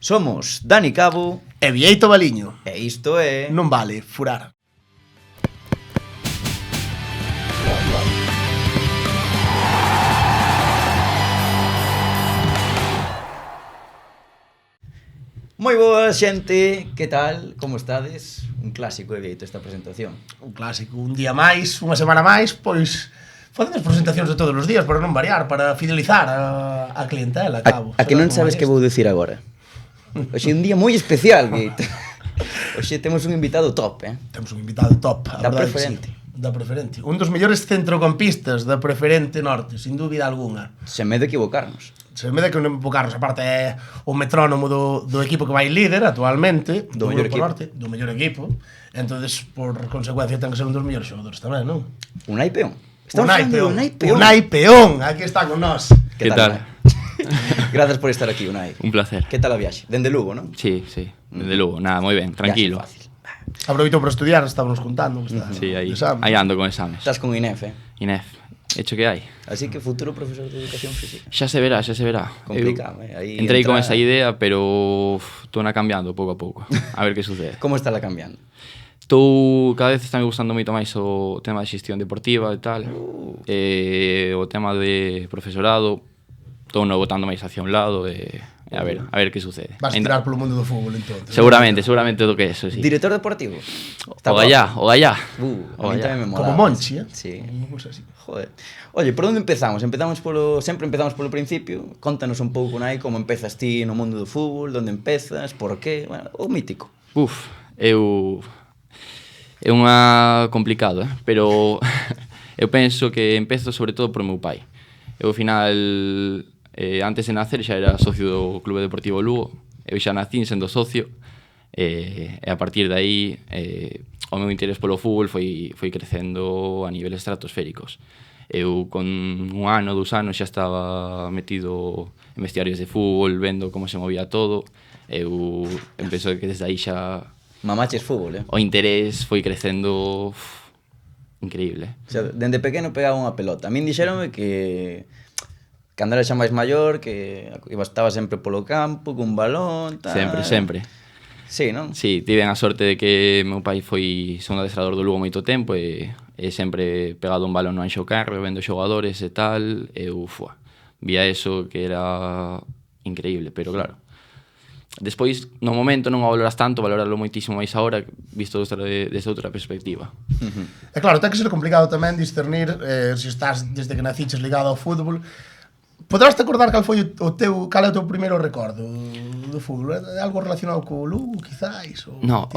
Somos Dani Cabo e Vieito Baliño. e isto é... Non vale furar. Moi boa xente, que tal? Como estades? Un clásico de Vieito esta presentación. Un clásico, un día máis, unha semana máis, pois facemos presentacións de todos os días para non variar, para fidelizar a clientela, Cabo. A que non sabes que vou dicir agora? Hoxe é un día moi especial, Vieito. Hoxe temos un invitado top, Temos un invitado top, Da Preferente. Da Preferente. Un dos mellores centrocampistas da Preferente Norte, sin dúbida alguna. Sen medo de equivocarnos. Se me de que non equivocarnos, aparte é o metrónomo do equipo que vai líder actualmente, Do mellor Grupo equipo. Norte, do mellor equipo. Entonces, por consecuencia, ten que ser un dos mellores xogadores tamén, non? Unai Peón. Estamos Unai falando de Peón. Unai Peón. Unai Peón, aquí está con nós. Que tal? Unai? Gracias por estar aquí, Unai. Un placer. Que tal a viaxe? Dende Lugo, non? Sí, desde luego. Nada, muy bien, tranquilo. Viaxe fácil. Aproveitou para estudiar, estábamos contando. Que está Sí, ahí, examen. ahí ando con exámenes. Estás con Inef, Inés, hecho que hay. Así que futuro profesor de educación física. Ya se verá, ya se verá. Complicado, aí Entré con entra- esa idea, pero estou na cambiando pouco a pouco. A ver que sucede. Como está la cambiando? Cada vez está me gustando moito máis o tema de xestión deportiva e tal. O tema de profesorado, estou no botando máis hacia un lado e a ver que sucede. Vas a tirar polo mundo do fútbol, entón. Seguramente do que eso, sí. Director deportivo. O gallá. A mí tamén me mola. Como Monchi, Sí. Unha cousa así. Joder. Oye, por onde empezamos? Sempre empezamos polo principio. Contanos un pouco, Unai, como empezas ti no mundo do fútbol, onde empezas, por qué, bueno, o mítico. É unha complicado, pero eu penso que empezo sobre todo por meu pai. Eu, ao final, antes de nacer xa era socio do Clube Deportivo Lugo. Eu xa nacín sendo socio, e a partir de aí o meu interés polo fútbol foi crecendo a niveles estratosféricos. Eu con 1 ano, 2 anos xa estaba metido en vestiarios de fútbol, vendo como se movía todo. Eu penso que desde aí xa Mamaches fútbol, o interés foi crecendo increíble. O sea, dende pequeno pegaba unha pelota. A min dixéronme que cando era xa máis maior, que estaba sempre polo campo, cun balón, tal. Sempre. Sí, non? Sí, tiven a sorte de que meu pai foi segundo adestrador do Lugo moito tempo e sempre pegado un balón no Anxo Carro, vendo xogadores e tal, vía eso que era increíble, pero claro, despois, no momento non o valoras tanto, valorarlo moitísimo máis agora, visto desde outra perspectiva. E claro, ten que ser complicado tamén discernir se estás desde que naciches ligado ao fútbol. Poderás te acordar cal é o teu primeiro recordo do fútbol? É algo relacionado co Lugo, quizáis? No,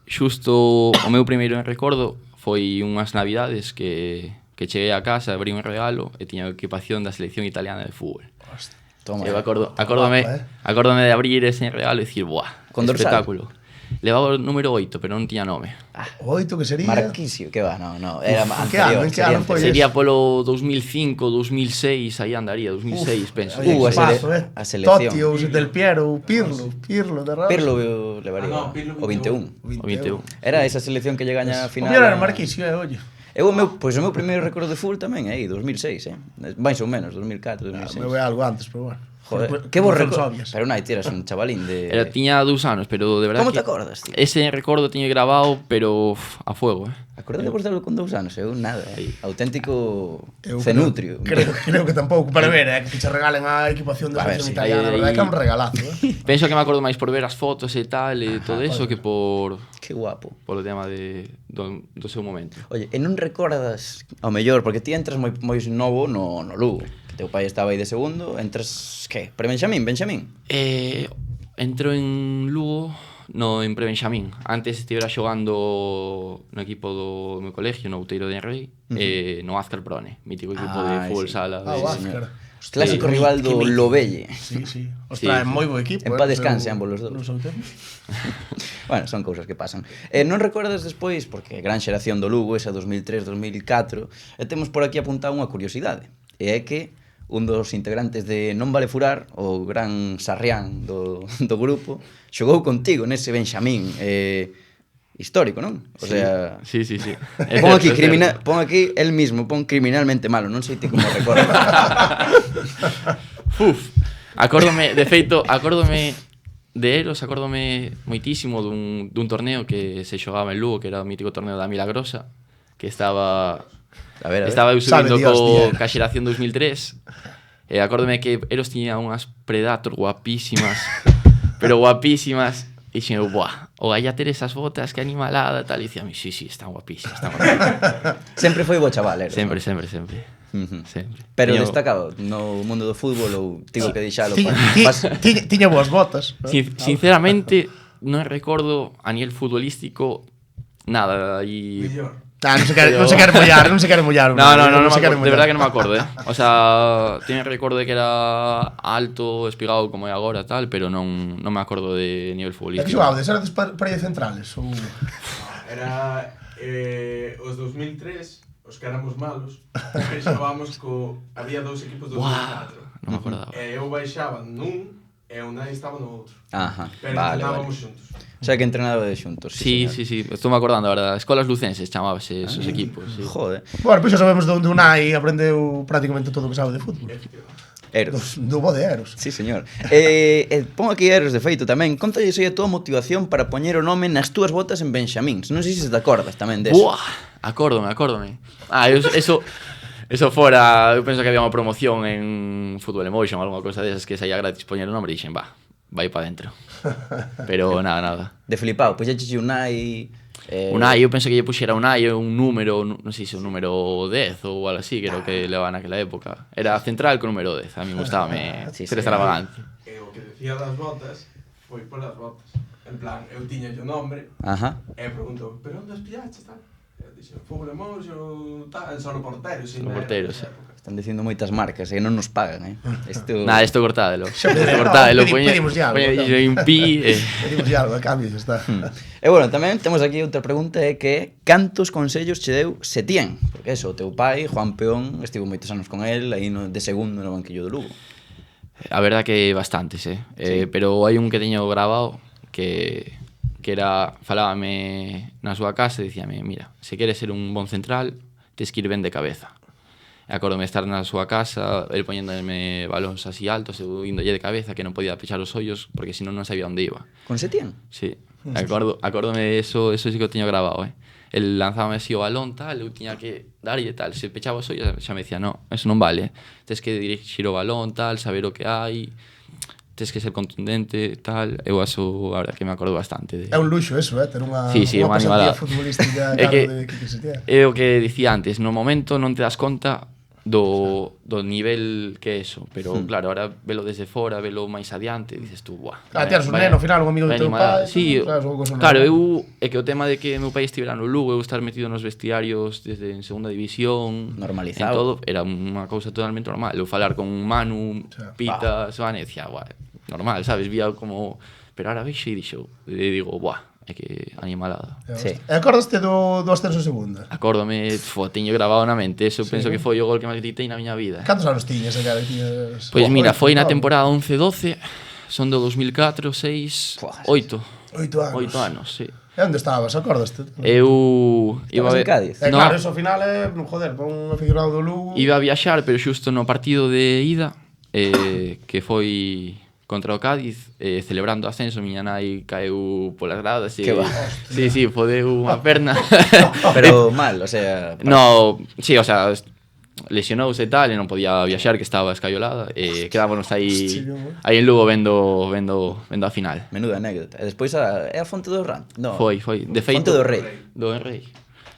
xusto o meu primeiro recordo foi unhas navidades que cheguei a casa, abrí un regalo e tiña a equipación da selección italiana de fútbol. Toma. Eu acórdome de abrir ese regalo e dicir, buah, Con dorsal? espectáculo. Levaba o número 8, pero non tiña nome. Oito que sería? Marquisio, que va, no, era En que ano, anterior. en que ano foi? Sería polo 2005, 2006, aí andaría, 2006, penso. Oye, a a selección. Totti ou Del Piero ou Pirlo de Ramos. Pirlo levaría o 21. O 21. Era esa selección que lle gaña a O final. mellor era Marquisio, oye. O meu primeiro recordo de fútbol tamén é aí, 2006, máis ou menos, 2004, Me 2006. ve algo antes, pero bueno. Joder, que vos Razóns recordo. obvias. Pero non, tiras un chavalín de... Tiña 2 anos, pero de verdade Como te que acordas, tío? ese recordo tiño grabado, pero a fuego, Acordate vos delo con 2 anos, eu nada, auténtico Eu cenutrio. Creo que tampouco, para ver, que che regalen a equipación da A ver, selección sí, italiana, a aí- verdade que é un regalazo, Penso que me acordo máis por ver as fotos e tal, e todo eso, que por Que guapo. o tema do seu momento. Oye, e non recordas, ao mellor, porque ti entras moi novo no Lugo, que teu pai estaba aí de segundo, entras, que? Benxamín? Entro en Lugo en Prebenxamín. Antes estivera xogando no equipo do meu colegio, no Outeiro de Enrei, no Azcar Prone, mítico equipo de fútbol sí. sala. o de- Azcar. Clásico Sí, rival do que mítico. Lobelle. Sí. Sí, Ostras, é sí. moi bo equipo. En paz descanse ambos os dous. No seu tempo. Bueno, son cousas que pasan. Non recordas despois, porque gran xeración do Lugo, esa 2003-2004, e temos por aquí apuntado unha curiosidade, e é que un dos integrantes de Non Vale Furar, o gran Sarrián do grupo, xogou contigo nese Benxamín histórico, non? O sea, Sí. pon aquí el mismo, pon criminalmente malo, non sei ti como recordas. Acórdome de Eros, acórdome moitísimo dun torneo que se xogaba en Lugo, que era o mítico torneo da Milagrosa, que estaba eu subindo ca xeración 2003, e acórdome que Eros tiña unhas Predator guapísimas, pero guapísimas, e dixen, buah, o vai a ter esas botas, que animalada, tal, e dicía, sí, están guapísimas, Sempre foi bo chaval, Eros. Sempre. Sempre. Pero Pero destacado no mundo do fútbol ou tivo que deixalo Tiña boas botas. Sinceramente, non recordo a nivel futbolístico nada e Non se quere mollar. No, de verdad que non me acordo, O sea, teño recordo de que era alto, espigado como é agora, tal, pero non me acordo de nivel É que futbolístico. xogabades, erades paredes centrales? Ou... Era os 2003, os que éramos malos, que xogábamos había dous equipos do 2004. Non me acordaba. E eu baixaba nun e o Nai estaba no outro. Ajá, Pero vale. entrenábamos xuntos. O sea que entrenado xuntos. Sí, estou me acordando agora. Escolas Lucenses chamábase esos equipos. Sí. Joder. Bueno, pois xa sabemos onde Unai aprendeu prácticamente todo o que sabe de fútbol. Eros. Do bo de Eros. Sí, señor. Pon aquí Eros de feito tamén. Contalle a túa motivación para poñer o nome nas túas botas en Benxamíns. Non sei se te acordas tamén deso. Buah, acórdome. Eso fora, eu penso que había unha promoción en Football Emotion ou alguna cosa desas que saía gratis poñer o nombre e dixen, vai para dentro. Pero nada. De flipao, pois xa Unai... Unai, eu penso que lle puxera Unai un número, non sei se un número 10 ou algo así, que era o que levaba naquela época. Era central con número 10, a mí gustábame ser extravagante. E o que decía das botas foi polas botas. En plan, eu tiña o nombre e preguntou, pero onde as pillaches, tal? E eu dixen, Football Emotion, tal, só no portero, sí. No portero, sí. Están dicindo moitas marcas e non nos pagan, Nada, isto cortádelo. Pedimos ya algo. Un pi. Pedimos ya algo, a cambio, xa está. E bueno, tamén temos aquí outra pregunta, é que cantos consellos che deu Setién? Porque eso, o teu pai, Juan Peón, estivo moitos anos con el, aí de segundo no banquillo do Lugo. A verdad que bastantes, sí. Pero hai un que teño grabado que era, falábame na súa casa e dicíame, mira, se queres ser un bon central, tes que ir ben de cabeza. E acordome estar na súa casa, el poñéndome balóns así altos, eu indolle de cabeza que non podía pechar os ollos porque senón non sabía onde iba. Con Setién? Sí. Acórdome eso sí que o teño grabado, El lanzábame así o balón, tal, eu tiña que darlle tal, se pechaba os ollos xa me decía, no, eso non vale, tes que dirixir o balón, tal, saber o que hai, tes que ser contundente, tal, eu aso, a verdad, que me acordo bastante. É un luxo eso, ter unha unha pasantía futbolística de que Setién. É o que dicía antes, no momento non te das conta do nivel que é eso, pero claro, ahora velo desde fora, velo máis adiante, dices tú, buah. Claro, tienes un neno, ao final, un amigo do teu pai. Sí, claro, é que o tema de que meu pai estivera no Lugo, eu estar metido nos vestiarios desde en segunda división, normalizado, en todo, era unha cousa totalmente normal. Eu falar con Manu, Pita, Soane, decía, buah, normal, sabes, vía como, pero ahora vexo e digo, buah, é que animalada. Sí. E acordaste do ascenso en segunda? Acórdome, teño grabado na mente, eso penso que foi o gol que máis gritei na miña vida. Cantos anos tiñas, cara? Pois mira, foi na temporada 11-12, son do 2004, 6, 8. 8 anos, sí. E onde estabas, acordaste? Estabas en Cádiz? Claro, eso ao final é, joder, para un aficionado do Lugo... Iba a viaxar, pero xusto no partido de ida, que foi contra o Cádiz, celebrando o ascenso, miña nai caeu polas gradas e... Que va? Sí, fodeu unha perna. Pero mal, o sea... No, sí, o sea, lesionouse e tal, e non podía viaxar, que estaba escaiolada, e quedámonos aí en Lugo vendo a final. Menuda anécdota. E despois é a Fonte do Ran? No. Foi. De feito, Fonte do Rei. Do Rei.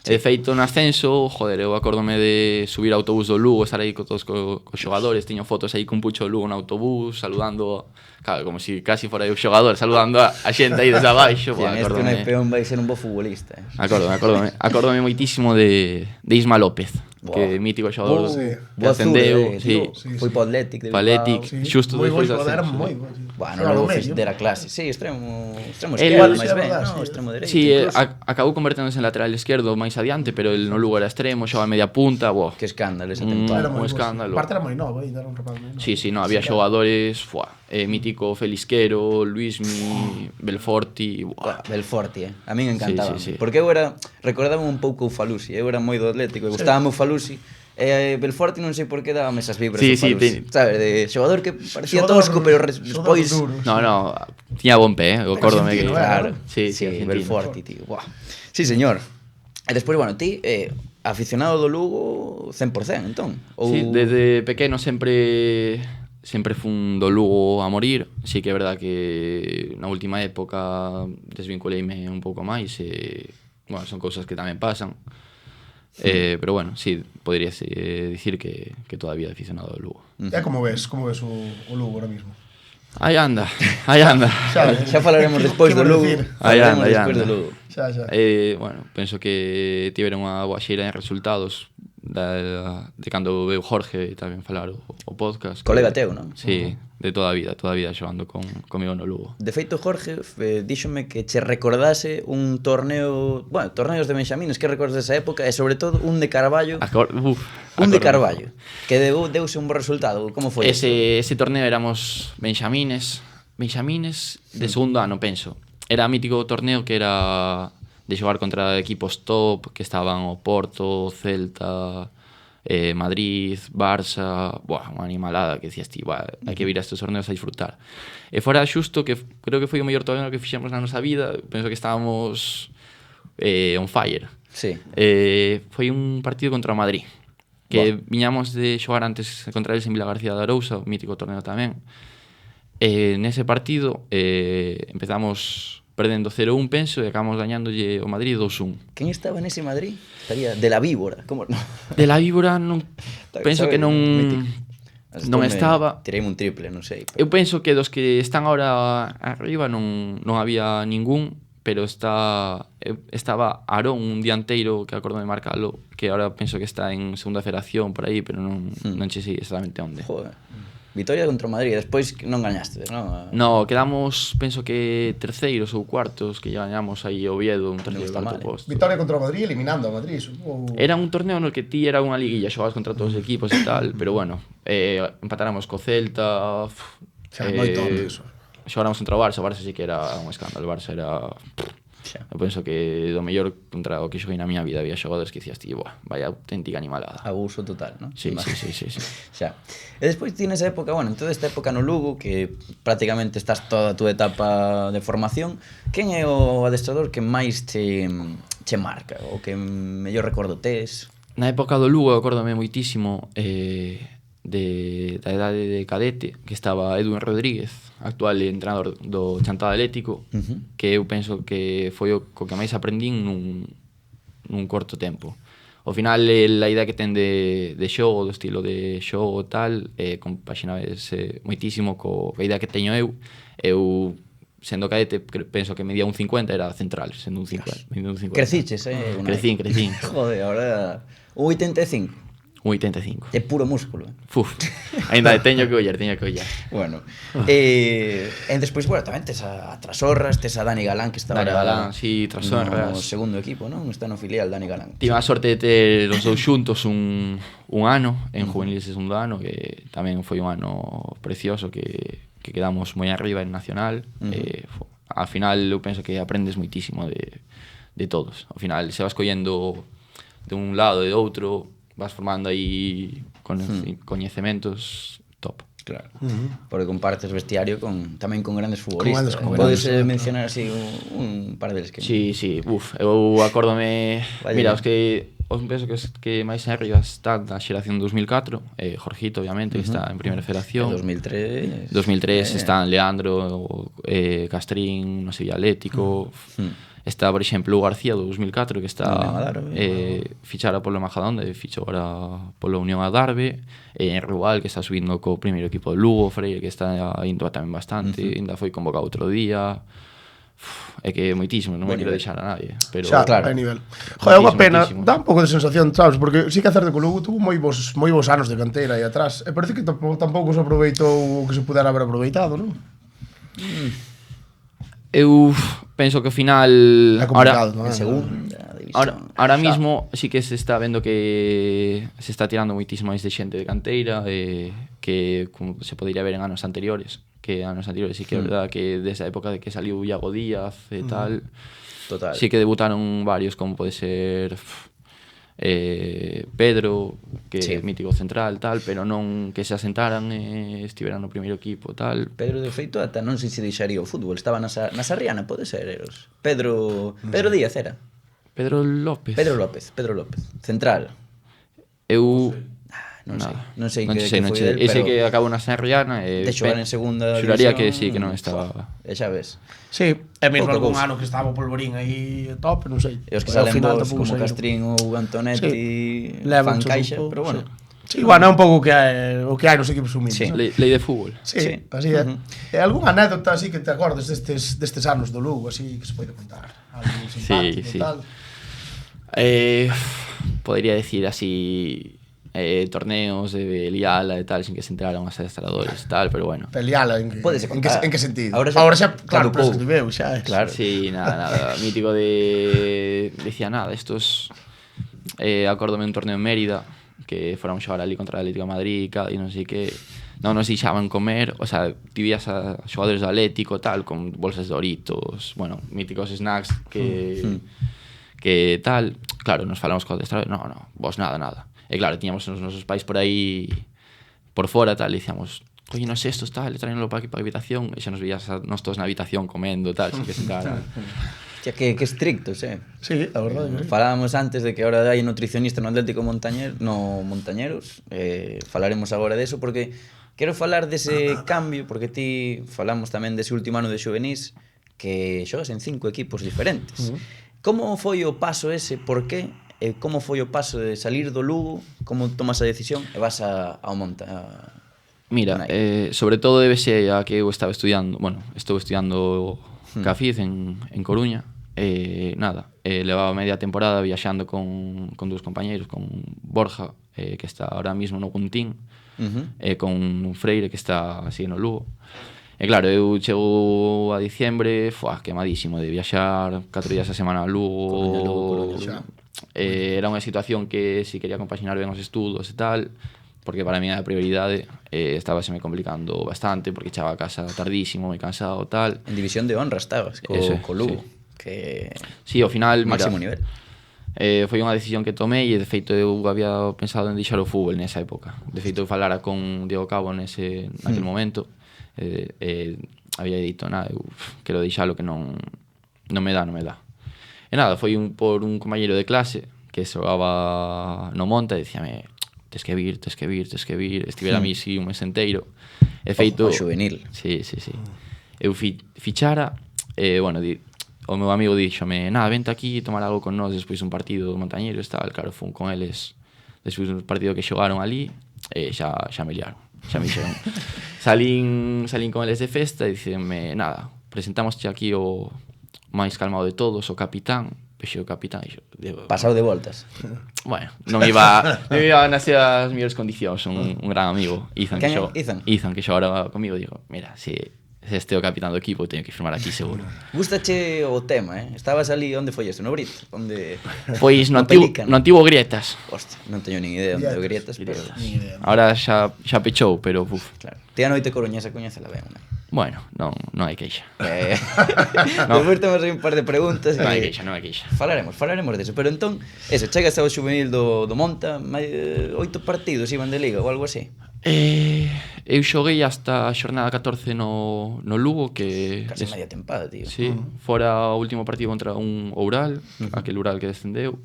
De feito, no ascenso, joder, eu acórdome de subir ao autobús do Lugo, estar aí con todos cos xogadores, tiño fotos aí con Pucho Lugo no autobús, saludando, claro, como si casi fora eu xogador, saludando a xente aí desde abaixo. Este Peón vai ser un bo futbolista. Acórdome moitísimo de Isma López, que é mítico xogador que ascendeu, foi po Atlético, xusto despois do ascenso. Bueno, logo dera clase, sí, extremo esquerdo, máis ben, extremo dereito. Sí, acabou converténdose en lateral esquerdo máis adiante, pero el no Lugo era extremo, xogaba media punta, que escándalo esa temporada. Un escándalo. Parte era moi novo, era un rapaz moi novo. Sí, no, había xogadores, mítico Felisquero, Luismi, Belforti. Belforti, a min encantaba. Sí. Porque eu recordaba un pouco o Falusi, eu era moi do Atlético, e gustábame o Falusi. Belforti non sei por que dábame esas vibras do Falusi. Sabes, de xogador que parecía tosco, pero despois... No, Tiña bon pé, acórdome que... argentino, Claro, Sí, sí, argentino. Belforti, tío. Buah. Sí, señor. E despois, bueno, ti, aficionado do Lugo 100%, entón? Ou... Sí, desde pequeno sempre fun do Lugo a morir. Sí que é verdad que na última época desvinculeime un pouco máis e, bueno, son cousas que tamén pasan. Pero bueno, sí, poderías dicir que todavía aficionado ao Lugo. E como ves o Lugo ahora mismo? Aí anda. Xa falaremos despois do Lugo. Aí Falaremos anda, despois do Lugo. Xa. Bueno, penso que tiveron unha boa xeira en resultados de cando veu Jorge tamén falar o podcast. Colega teu, non? Sí, de toda a vida xogando comigo no Lugo. De feito, Jorge díxome que che recordase un torneo, bueno, torneos de benxamines que recordas desa época e sobre todo un de Carballo. Un de Carballo, que deuse un bo resultado. Como foi? Ese torneo éramos benxamines de segundo ano, penso. Era mítico torneo que era de xogar contra equipos top, que estaban o Porto, Celta, Madrid, Barça, unha animalada que decías ti, hai que vir a estes torneos a disfrutar. E fora xusto que creo que foi o mellor torneo que fixemos na nosa vida, penso que estábamos on fire. Sí. Foi un partido contra o Madrid, que viñamos de xogar antes contra eles en Vila García de Arousa, o mítico torneo tamén. Nese partido empezamos perdendo 0-1, penso, e acabamos gañándolle o Madrid 2-1. Quen estaba nese Madrid? Estaría de la Víbora, como no? De la Víbora non penso que non estaba. Tirei un triple, non sei. Eu penso que dos que están ahora arriba non había ningún, pero estaba Aarón, un dianteiro que acordo de marcalo, que ahora penso que está en segunda federación por aí, pero non che sei exactamente onde. Joder. Vitoria contra o Madrid, despois non gañaste, non? No, quedamos, penso que terceiros ou cuartos, que gañamos aí o Oviedo, un terceiro cuarto posto. Victoria contra o Madrid, eliminando o Madrid. Era un torneo no que ti era unha liguilla, xogabas contra todos os equipos e tal, pero bueno, empatáramos co Celta, moi tonto eso. xogáramos contra o Barça sí que era un escándalo, o Barça era... Eu penso que do mellor contra o que xoguei na miña vida había xogadores que dicías ti, vaya auténtica animalada. Abuso total, non? Sí. Xa. E despois ti nesa época, bueno, en toda esta época no Lugo, que prácticamente estás toda a túa etapa de formación, quen é o adestrador que máis che marca, o que mellor recordo tes? Na época do Lugo, acórdome moitísimo da idade de cadete, que estaba Edwin Rodríguez, actual entrenador do Chantada Atlético, que eu penso que foi o que máis aprendín nun corto tempo. Ao final, a idea que ten de xogo, do estilo de xogo tal, compaxinabese moitísimo coa idea que teño eu. Eu, sendo cadete, penso que medía un 50, era central, sendo un 50. Creciches, Crecín. Joder, ahora... Un 85. Un 85. É puro músculo. Ainda teño que ollar. Bueno, e despois, bueno, tamén tes a Trasorras, tes a Dani Galán, que estaba sí, Trasorras. No segundo equipo, non? Está no filial Dani Galán. Tive a sorte de ter os dous xuntos un ano, en juveniles de segundo ano, que tamén foi un ano precioso, que quedamos moi arriba en nacional. Al final, eu penso que aprendes moitísimo de todos. Ao final, se vas collendo de un lado e de outro, vas formando aí coñecementos top. Claro. Porque compartes vestiario tamén con grandes futbolistas. Podes mencionar así un par deles que... Sí, eu acórdome... Mira, os penso que os que máis arriba están da xeración 2004, Jorgito, obviamente, que está en primeira federación. 2003 están Leandro, Castrín, no Sevilla Atlético... Está, por exemplo, o García do 2004, que está fichara polo Majadahonda e fichou agora polo Unión Adarve, en Rual, que está subindo co primeiro equipo do Lugo, Freire, que está indo tamén bastante, ainda foi convocado outro día. É que moitísimo, non me quero deixar a nadie, pero xa, claro, hai nivel. Joder, é unha pena, dá un pouco de sensación, sabes, porque sí que é certo que o Lugo tuvo moi bons anos de cantera aí atrás, e parece que tampouco se aproveitou o que se pudera haber aproveitado, non? Eu penso que ao final ahora, en segunda división. Ahora mismo sí que se está vendo que se está tirando moitísimo máis de xente de canteira, que como se podería ver en anos anteriores, sí que é verdad que desde a época de que saliu Iago Díaz e tal, total. sí que debutaron varios, como pode ser Pedro, que Sí. é mítico central, tal, pero non que se asentaran e estiveran no primeiro equipo, tal. Pedro, de feito, ata non sei se deixaría o fútbol. Estaba na Sarriana, pode ser, Eros. Pedro Díaz era. Pedro López. Pedro López. Central. Eu... Non sei. Nada. Non sei non que sei, non foi sei. del, Ese pero que acabou na Sarriana e de xogar en segunda xuraría división, que sí, que non estaba. E xa ves. Sí, e mesmo Pouca algún cousa. ano que estaba o Polvorín aí top, non sei. E os que Ao salen final vos tampouco como saíron. Castrín ou Antonetti fan Levan caixa, un pouco, pero bueno. Sí, bueno, é un pouco o que hai nos equipos humildes. Sí. non? Lei de fútbol. Sí, Sí. así é. E algunha anécdota así que te acordes destes anos do Lugo, así que se pode contar? Algo simpático, sí. tal? Podría decir así torneos de liala e tal, sin que se enteraran os adestradores e tal, pero bueno. Peleala, Pódese contar. en que sentido? Ahora xa claro, caducou. prescribeu, xa é. Claro. Sí, nada. Mítico de... Decía nada, estos... acórdome un torneo en Mérida, que fóramos xogar ali contra o Atlético de Madrid e non sei que... Non nos deixaban comer, o sea, ti vías a xogadores do Atlético tal, con bolsas de Doritos, bueno, míticos snacks que tal, claro, nos falamos co adestrador, no, vos nada. E claro, tiñamos os nosos pais por aí por fora tal, e dicíamos, oye, non sei estos tal, traenlo para aquí para a habitación, e xa nos veías a nos todos na habitación comendo tal, sin que se encara. Xa que estrictos, Sí, a verdade que sí. Falábamos antes de que ahora hai nutricionista no Atlético Montañeros, falaremos agora deso porque quero falar dese cambio, porque ti falamos tamén dese último ano de xuvenís que xogas en 5 equipos diferentes. Como foi o paso ese, por qué, e como foi o paso de salir do Lugo, como tomas a decisión e vas ao Monta? Mira, sobre todo débese a que eu estaba estudiando, estou estudiando Cafiz en Coruña, nada, levaba media temporada viaxando con dous compañeiros, con Borja, que está ahora mismo no Guntín, e con un Freire que está así no Lugo. E claro, eu chego a diciembre, quemadísimo de viaxar 4 días a semana a Lugo. Era unha situación que si quería compaxinar ben os estudos e tal, porque para mí era a prioridade, estábaseme complicando bastante, porque chegaba a casa tardísimo, moi cansado tal. En división de honra estabas, co Lugo. Sí. Que Sí, ao final, máximo mira, nivel. foi unha decisión que tomei e de feito eu había pensado en deixar o fútbol nesa época. De feito eu falara con Diego Cabo naquel momento, había dito, nada, eu quero deixalo que non me dá. E nada, foi por un compañeiro de clase que xogaba no Monta e dicíame, tes que vir, estivera a mí si un mes inteiro. E feito... O juvenil. Sí. Eu fichara, o meu amigo díxome, nada, vente aquí tomar algo con nós despois un partido montañeiros tal, claro, fun con eles despois un partido que xogaron ali e xa me liaron, xa me dixeron salín con eles de festa e dicenme, nada, presentámosche aquí o máis calmado de todos, o capitán, pexe o capitán e Pasado de voltas. bueno, non iba nas as mellores condicións, un gran amigo, Izan, que xogara comigo, digo, mira, se este é o capitán do equipo, teño que firmar aquí seguro. Gústache o tema, Estabas ali, onde foi este? No Brito? Onde... Pois no antigo Grietas. Hostia, non teño nin idea onde é o Grietas, pero... Ahora xa pechou, pero Claro. Ti a noite coruñesa coñécela ben, non? Bueno, non hai queixa. Despois temos aí un par de preguntas. Non hai queixa. Falaremos deso. Pero entón, chegas ao juvenil do Monta, 8 partidos iban de Liga ou algo así? Eu xoguei hasta a xornada 14 no Lugo, que... Casi media tempada, tío. Sí, fora o último partido contra un Oural, aquel Oural que descendeu.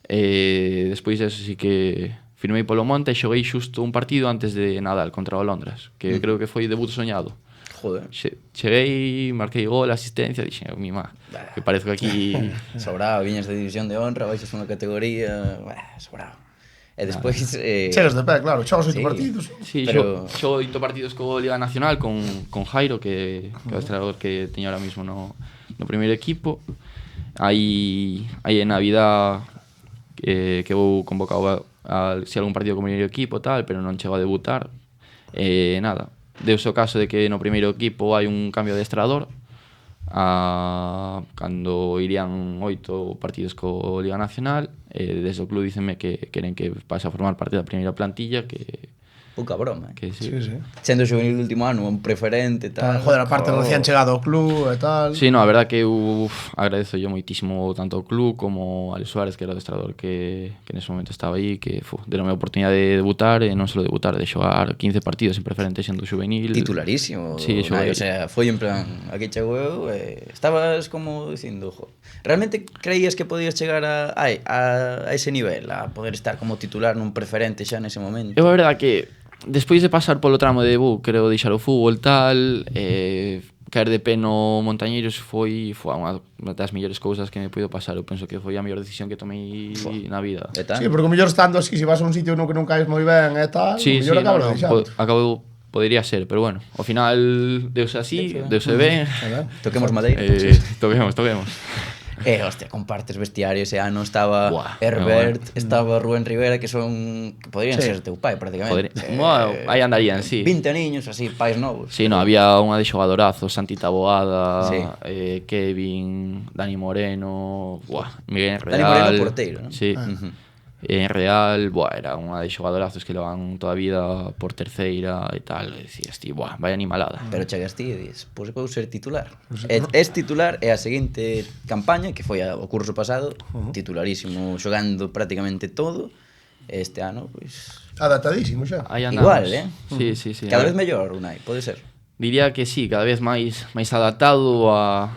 Despois eso sí que firmei polo Monta e xoguei xusto un partido antes de Nadal contra o Londras, que creo que foi debut soñado. Joder. Cheguei, marquei gol, asistencia, dixen, mi má, que parece que aquí... Sobrado, viñas de división de honra, baixas unha categoría... sobrado. E despois... Chegas de pé, claro, xogas 8 partidos. Sí, pero... xogo 8 partidos co Liga Nacional con Jairo, que é o adestrador que teño ahora mismo no primeiro equipo. Aí en Navidad que vou convocado a si algún partido co primeiro equipo tal, pero non chego a debutar. Nada, deuse o caso de que no primeiro equipo hai un cambio de adestrador, cando irían 8 partidos co Liga Nacional, desde o club dícenme que queren que pase a formar parte da primeira plantilla, que pouca broma. Que sí. Sí, sí. Sendo juvenil do último ano, un preferente e tal. Joder, aparte recién chegado ao club e tal. Sí, no, a verdad que eu agradezo yo moitísimo tanto ao club como a Alex Suárez, que era o adestrador que nese momento estaba aí, que deronme a oportunidade de debutar, e non só debutar, de xogar 15 partidos en preferente sendo juvenil. Titularísimo. Sí, Nai, o sea, foi en plan, aquí chego eu, estabas como dicindo, jo, realmente creías que podías chegar a ese nivel, a poder estar como titular nun preferente xa nese momento? Eu a verdad que despois de pasar polo tramo de creo deixar o fútbol tal, caer de pé no Montañeiros foi unha das mellores cousas que me puido pasar. Eu penso que foi a mellor decisión que tomei na vida. E tal? Sí, porque o mellor estando así, se vas a un sitio no que non caes moi ben e tal, Sí, o mellor acaba no, deixando. Podría ser, pero bueno, ao final deuse así, deuse ben. Toquemos madeira. Toquemos. Hostia, compartes vestiario ese ano, estaba Buah, Herbert, estaba Rubén Rivera, que podrían ser teu pai prácticamente. Bueno, aí andarían, sí. 20 niños, así, pais novos. Sí, no, había unha de xogadorazos, Santi Taboada, Sí. Kevin, Dani Moreno, Miguel Real. Dani Moreno porteiro, non? Sí. En Real, era unha de xogadorazos que levan toda a vida por terceira e tal, e decías, tío, vai animalada. Pero chegas ti e dis, pois vou ser titular. Es titular e a seguinte campaña, que foi o curso pasado, titularísimo, xogando prácticamente todo. Este ano, pois... Adaptadísimo xa. Aí andamos. Igual, Sí. Cada vez mellor, Unai, pode ser. Diría que sí, cada vez máis adaptado á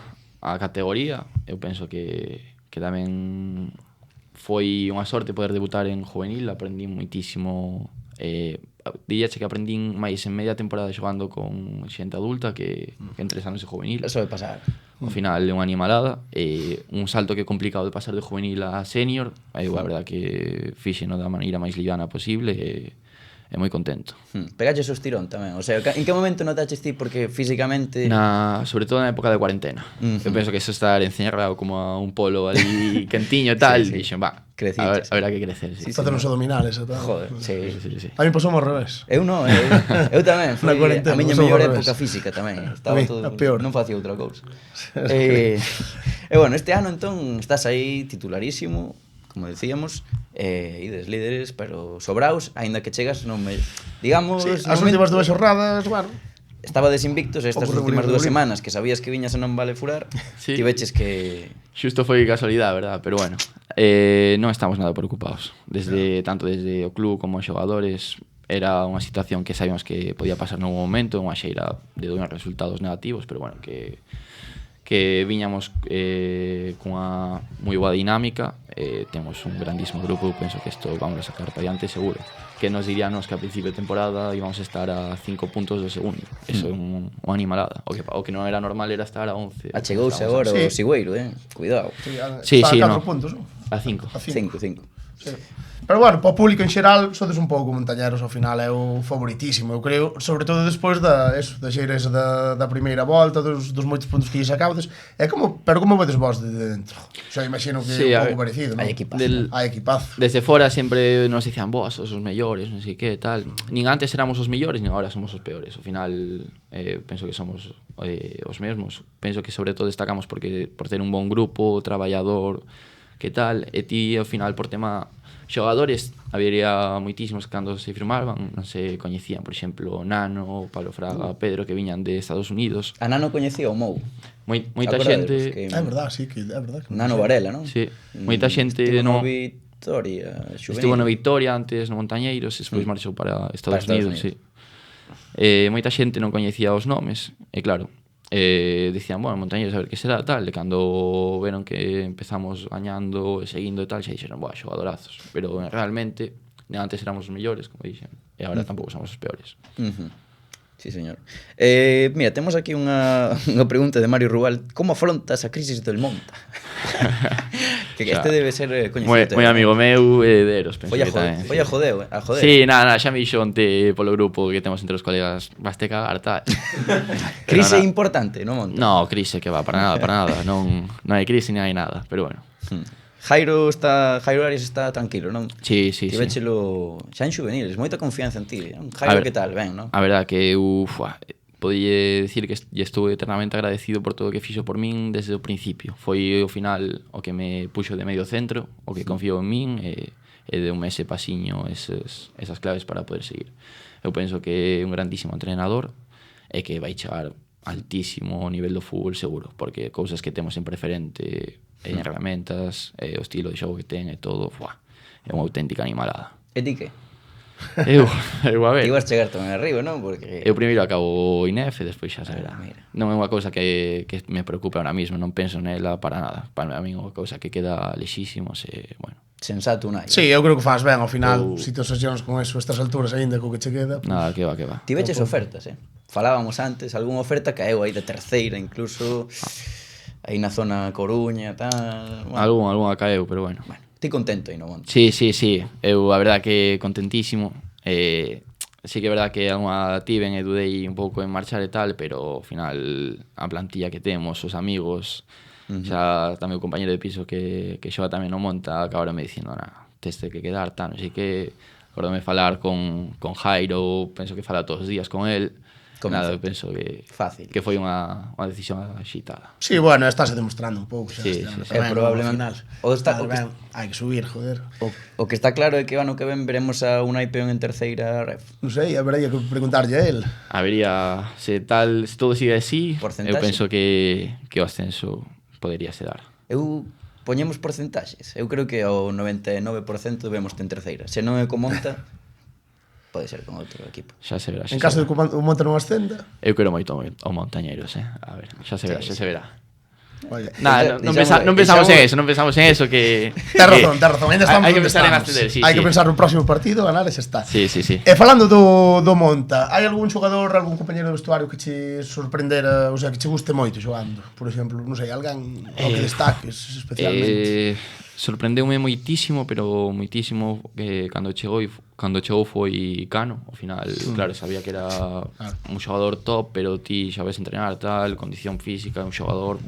categoría. Eu penso que tamén foi unha sorte poder debutar en juvenil, aprendín moitísimo. Diríache que aprendín máis en media temporada xogando con xente adulta que en 3 anos de juvenil. Eso vai pasar. Ao final é unha animalada, un salto que é complicado de pasar de juvenil a senior. Eu a verdad que fixeno da maneira máis liviana posible e moi contento. Pegaches o estirón tamén, o sea, en que momento notaches ti porque físicamente... Sobre todo na época de cuarentena. Eu penso que eso estar encerrado como a un polo ali quentiño e tal, dixen, haberá que crecer. Sí. Facer uns abdominales e tal. Joder, sí. A mí pasou ao revés. Eu non, eu tamén, foi a miña pasou mellor ao revés. época física tamén. Estaba A mí, todo, a peor. non facía outra cousa. E bueno, este ano entón estás aí titularísimo, como decíamos, ides líderes, pero sobraos, aínda que chegas non me... Digamos... Sí, as últimas 2 xornadas, bueno... Estabades invictos estas últimas 2 semanas que sabías que viñas e non vale furar, Sí. tiveches que... Xusto foi casualidade, verdad? Pero bueno, non estamos nada preocupados. Tanto desde o club como os xogadores, era unha situación que sabíamos que podía pasar nun momento, unha xeira de dois resultados negativos, pero bueno, que viñamos cunha moi boa dinámica, temos un grandísimo grupo, penso que isto vamos a sacar para diante seguro, que nos diríanos que a principio de temporada íbamos a estar a 5 puntos do segundo. Eso é unha animalada. O que non era normal era estar a 11. Achegouse agora o Sigüeiro, cuidado. Sí, Está a 4 no. puntos, non? A 5. A 5. 5. Sí. Pero bueno, para o público en xeral, sodes un pouco montañeros ao final, é o favoritísimo. Eu creo, sobre todo despois da xeira da primeira volta, dos moitos puntos que lle sacabades. Pero como vedes vos de dentro? Xa imagino que Sí, é un pouco parecido, non? Hai equipazo. Hai equipazo. Desde fora sempre nos dicían, vos sos os mellores, non sei que, tal. Nin antes éramos os mellores, nin agora somos os peores. Ao final, penso que somos os mesmos. Penso que sobre todo destacamos por ter un bon grupo, traballador, que tal. E ti, ao final, por tema xogadores, habería moitísimos que cando se firmaban non se coñecían, por exemplo, Nano, Pablo Fraga, Pedro, que viñan de Estados Unidos. A Nano coñecía o Mou. Moita Acordades xente... que- É verdad, sí, que é verdad. Nano Varela, non? Sí, moita xente Estivo no non... Vitoria, xuvenil. Estivo na Victoria antes no Montañeiros e despois marchou para Estados Unidos, sí. Moita xente non coñecía os nomes e claro, dicían, bueno, Montañeiros a ver que será tal, e cando veron que empezamos gañando e seguindo e tal, xa dixeron, boa, xogadorazos, pero realmente antes éramos os mellores, como dixen, e agora tampouco somos os peores. Sí, señor. Mira, temos aquí unha pregunta de Mario Rubal. Como afrontas a crisis del Monta? que este debe ser coñecido. Moi amigo meu e de Eros, penso Foi que tamén. a joder. Sí, nada, xa me dixo onte polo grupo que temos entre os colegas, vaste cagar, tal. Crise importante, non Monta? No, crise que va, para nada. Non hai crise ni hai nada, pero bueno. Jairo Arias está tranquilo, non? Sí. Tivechelo xa en juveniles, moita confianza en ti, non? Jairo, que tal? Ben, non? A verdad que eu podía decir que estuve eternamente agradecido por todo o que fixo por min desde o principio. Foi ao final o que me puxo de medio centro, o que confiou en min e e de un mes e pasiño esas claves para poder seguir. Eu penso que é un grandísimo entrenador e que vai chegar altísimo o nivel do fútbol seguro, porque cousas que temos en preferente en herramientas, o estilo de xogo que ten e todo, é unha auténtica animalada. E ti que? Eu a ver. Ti vas chegar tamén arriba, non? Porque... Eu primeiro acabo o INEF e despois xa se verá. Mira. Non é unha cousa que me preocupe ahora mismo, non penso nela para nada. Para mí é unha cousa que queda lexísimos e, bueno. Sensato, Unai. Sí, eu creo que faz ben ao final, situacións con eso, estas alturas aínda co que che queda. Nada, que va. Ti veches ofertas, Falábamos antes, algunha oferta caeu aí de terceira, incluso aí na zona Coruña, tal... Bueno. Algunha caeu, pero bueno. Bueno, ti contento aí no monte. Sí. Eu a verdad que contentísimo. Sí que é verdad que algunha tiven e dudei un pouco en marchar e tal, pero ao final a plantilla que temos, os amigos, xa tamén o compañero de piso que xoga tamén no monta, acabaron me dicindo, tes que quedar, tal, así que acordome falar con Jairo, penso que fala todos os días con él. Nada, eu penso que fácil, que foi unha decisión axitada. Sí, bueno, estáse demostrando un pouco xa. Sí, probablemente. Hai que subir, joder. O que está claro é que o ano que ven veremos a Unai Peón en terceira ref. Non sei, habería que preguntarlle a él. Habería, se todo sigue así, porcentaxe. Eu penso que o ascenso podería se dar. Eu poñemos porcentaxes. Eu creo que o 99% vemos en terceira. Se non é co Monta, pode ser con outro equipo. Xa se verá. En caso de que o Monta non ascenda. Eu quero moito o Montañeiros, A ver, xa se verá. Oye, non pensamos en eso que... Ten razón, ainda estamos hai que onde pensar en estamos. ascender, sí. Hai que pensar no próximo partido, ganar e xa está. Sí. E falando do Monta, hai algún xogador, algún compañero de vestuario que che sorprendera, o sea, que che guste moito xogando? Por exemplo, non sei, alguén ao que destaques especialmente? Sorprendeume moitísimo, pero moitísimo que cando chegou foi Cano. Ao final, claro, sabía que era un xogador top, pero ti xa ves entrenar tal, condición física, un xogador,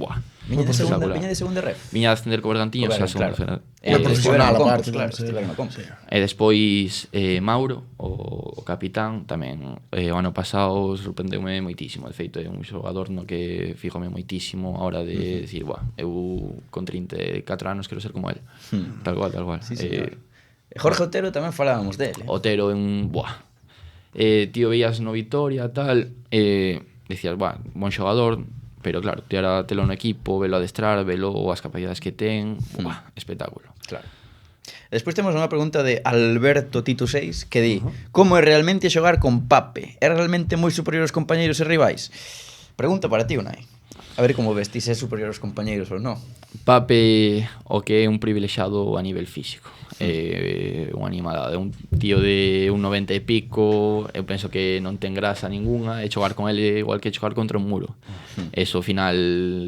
Viña de segunda ref. Viña a ascender co Bergantiños xa segunda. Era profesional aparte, claro, estiveron no Compos. E despois Mauro, o capitán, tamén o ano pasado sorprendeume moitísimo. De feito, é un xogador no que fíjome moitísimo a hora de decir, eu con 34 anos quero ser como ele. Tal cual. Sí, Jorge Otero tamén falábamos dele. Otero é un... Tío, veías no Vitoria, tal, decías, bon xogador, pero claro, ti ahora telo no equipo, velo adestrar, velo as capacidades que ten, espectáculo. Claro. Despois temos unha pregunta de Alberto Tito 6 que di: como é realmente xogar con Pape? É realmente moi superior aos compañeiros e rivais? Pregunta para ti, Unai. A ver como ves, ti se é superior aos compañeiros ou non. Pape, o que é un privilexiado a nivel físico. Un animalado, un tío de un 90 e pico, eu penso que non ten grasa ninguna, e xogar con ele igual que xogar contra un muro. Eso, ao final,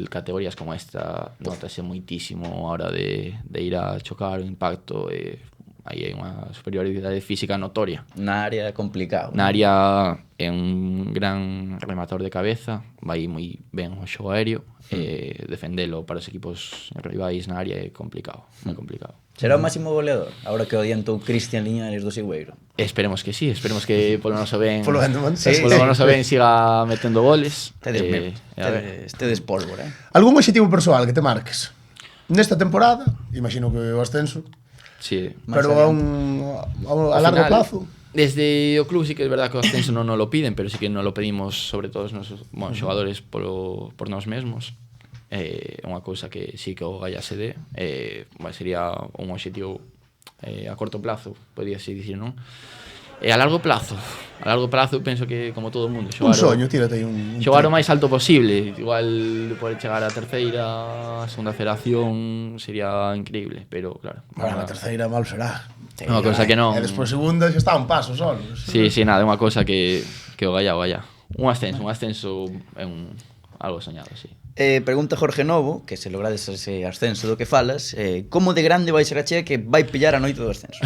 categorías como esta notase moitísimo a hora de ir a chocar, o impacto, aí hai unha superioridade física notoria. Na área é complicado. Na área é un gran rematador de cabeza, vai moi ben o xogo aéreo, defendelo para os equipos rivais na área é complicado, moi complicado. Será o máximo goleador, agora que adiantou Cristian Liñares do Sigüeiro? Esperemos que sí, esperemos que polo noso ben polo noso ben siga metendo goles. Tedes pólvora, Algún obxectivo persoal que te marques? Nesta temporada, imagino que o ascenso, sí. Pero a largo plazo. Desde o club sí que é verdad que o ascenso non nos lo piden, pero sí que nos lo pedimos sobre todo os nosos xogadores por nós mesmos. É unha cousa que sí que o Galla se dé, sería un obxectivo a corto plazo, podíase dicir, non? E a largo plazo penso que como todo o mundo un soño, tírate aí un xogar o máis alto posible, igual poder chegar a terceira, a segunda federación sería increíble, pero claro. Bueno, a terceira mal será. Unha cousa que non. E despois segunda xa está un paso só. Sí, nada, é unha cousa que o Galla. Un ascenso é algo soñado, sí. Pregunta Jorge Novo, que se logrades ese ascenso do que falas, como de grande vai ser a chea que vai pillar a noite do ascenso?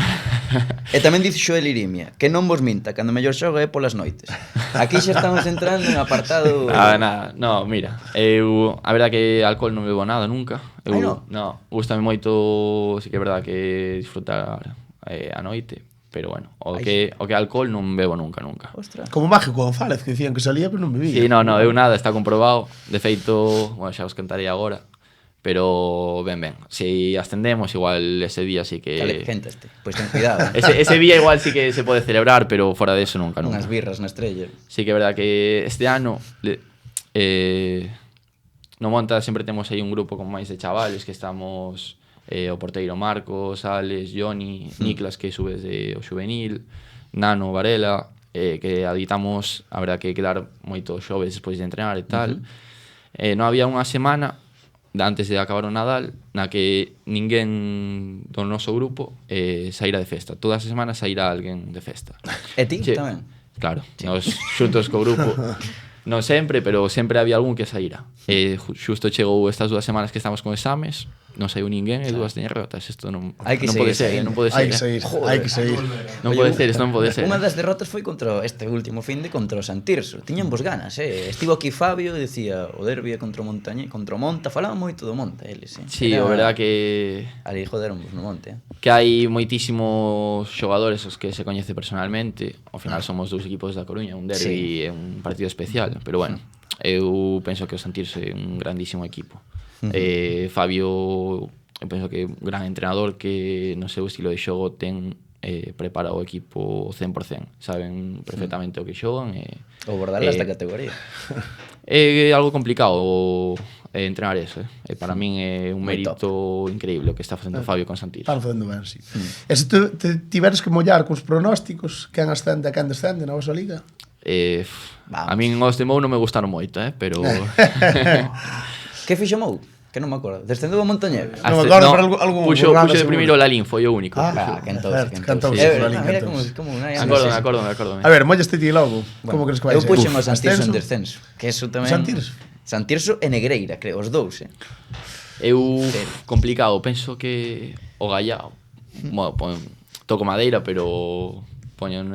E tamén dice Xoel Irimia, que non vos minta, cando mellor xoga é polas noites. Aquí xa estamos entrando en apartado... Nada, no, mira, a verdad que alcohol non bebo nada nunca. No, gustame moito, sí que é verdad que disfrutar a noite. Pero bueno, o que alcohol non bebo nunca. Ostras. Como Mágico González, que dicían que salía pero non bebía. Sí, no, eu nada, está comprobado. De feito, xa os contarei agora. pero ben. Si ascendemos, igual ese día sí que... Calecéntaste, pois ten cuidado. Ese día igual sí que se pode celebrar, pero fora de eso nunca. Unhas birras na Estrella. Sí que é verdad que este ano no Monta sempre temos aí un grupo con máis de chavales que estamos o porteiro Marcos, Alex, Johnny, Niklas que sube desde o juvenil, Nano, Varela, que aditamos, a verdad que quedar moito xoves despois de entrenar e tal. Non había unha semana antes de acabar o Nadal na que ninguén do noso grupo saíra de festa. Todas as semanas saíra alguén de festa. E ti tamén? Claro, nos xuntos co grupo. Non sempre, pero sempre había algún que saíra. Xusto chegou estas 2 semanas que estamos con exames, non saiu ninguén e 2 derrotas. Isto non pode ser, non pode ser. Hai que seguir. Non pode ser, isto non pode ser. Unha das derrotas foi contra este último finde contra o Santirso. Tiñan vos ganas, Estivo aquí Fabio e dicía o derbi contra o Monta, falaba moito do Monta eles, Sí, o verdad que ali joderon vos no Monte, que hai moitísimos xogadores os que se coñece personalmente. Ao final somos 2 equipos da Coruña, un derbi e un partido especial, pero bueno, eu penso que o Santirso é un grandísimo equipo. Fabio, eu penso que é un gran entrenador que no seu estilo de xogo ten prepara o equipo 100%, saben perfectamente o que xogan o Bordalás da categoría. É algo complicado entrenar eso, para min é un mérito increíble o que está facendo Fabio con Santirso. Están facendo ben, sí. E se tu tiveres que mollar cos pronósticos, quen ascende e quen descende na vosa liga? A min os de Mou non me gustaron moito, pero... Que fixo Mou? Que non me acordo. Descendeu a Montañeves. Non me acordo, pero algún... Puxo de primeiro o Lalín, foi o único. Cantouse. Mira como Acórdome. A ver, mollaste ti logo. Como crees que vai ser? Eu puxen o Santirso en descenso. Que eso tamén... Santirso e Negreira, creo, os dous, Eu, complicado, penso que o Gallao, toco madeira, pero poñen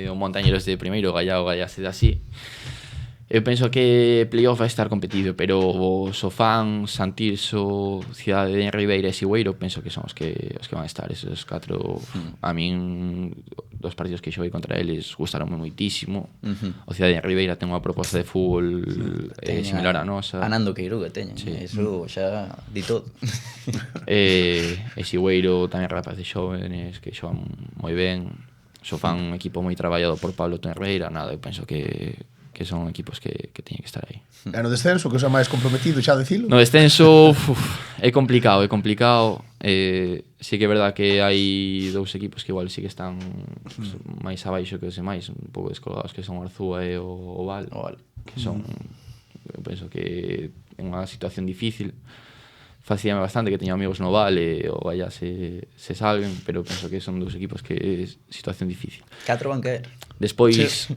o Montañeros de primeiro, o Gallao se de así. Eu penso que playoff vai estar competido, pero o Sofán, Santirso, Cidade de Ribeira e Sigüeiro penso que son os que van a estar. Esos 4, a min, dos partidos que xoguei contra eles gustaronme moitísimo. O Cidade de Ribeira ten unha proposta de fútbol similar a nosa. A Nando Queiruga teñen, eso xa di todo. E Sigüeiro tamén rapaz de xóvenes que xogan moi ben. Sofán un equipo moi traballado por Pablo Tenreira, nada, eu penso que son equipos que teñen que estar aí. E no descenso, que xa máis comprometido, xa dicilo? No descenso, é complicado. Sí que é verdad que hai 2 equipos que igual sí que están máis abaixo que os demais, un pouco descolgados, que son o Arzúa e o Val, que son, eu penso que é unha situación difícil. Facíame bastante que teña amigos no Val e o Valla se salven, pero penso que son 2 equipos que é situación difícil. 4 van caer. Despois...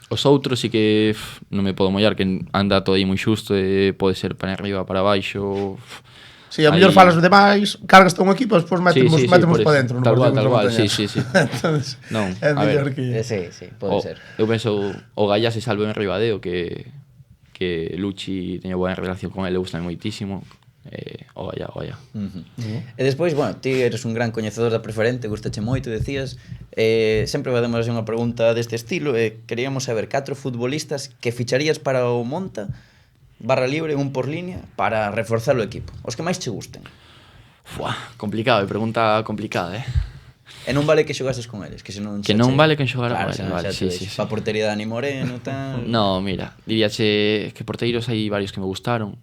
Os outros sí que non me podo mollar, que anda todo aí moi xusto e pode ser para arriba, para baixo. Si, a mellor falas demais, cargas un equipo, despois metemos para dentro. Tal cual, sí. Entonces, non, é mellor que... Sí, pode ser. Eu penso, o Gallá se salve en Ribadeo, que Luchi teño boa relación con ele, gusta moitísimo. O Gallá. E despois, bueno, ti eres un gran coñecedor da Preferente, gustache moito, decías, sempre vademos unha pregunta deste estilo, queríamos saber 4 futbolistas que ficharías para o Monta, barra libre, un por línea, para reforzar o equipo, os que máis che gusten. Complicado, pregunta complicada, E non vale que xogases con eles, que senón... Que non vale que xogara con eles, vale, sí. Pa portería de Dani Moreno, tal... No, mira, diríache que porteiros hai varios que me gustaron.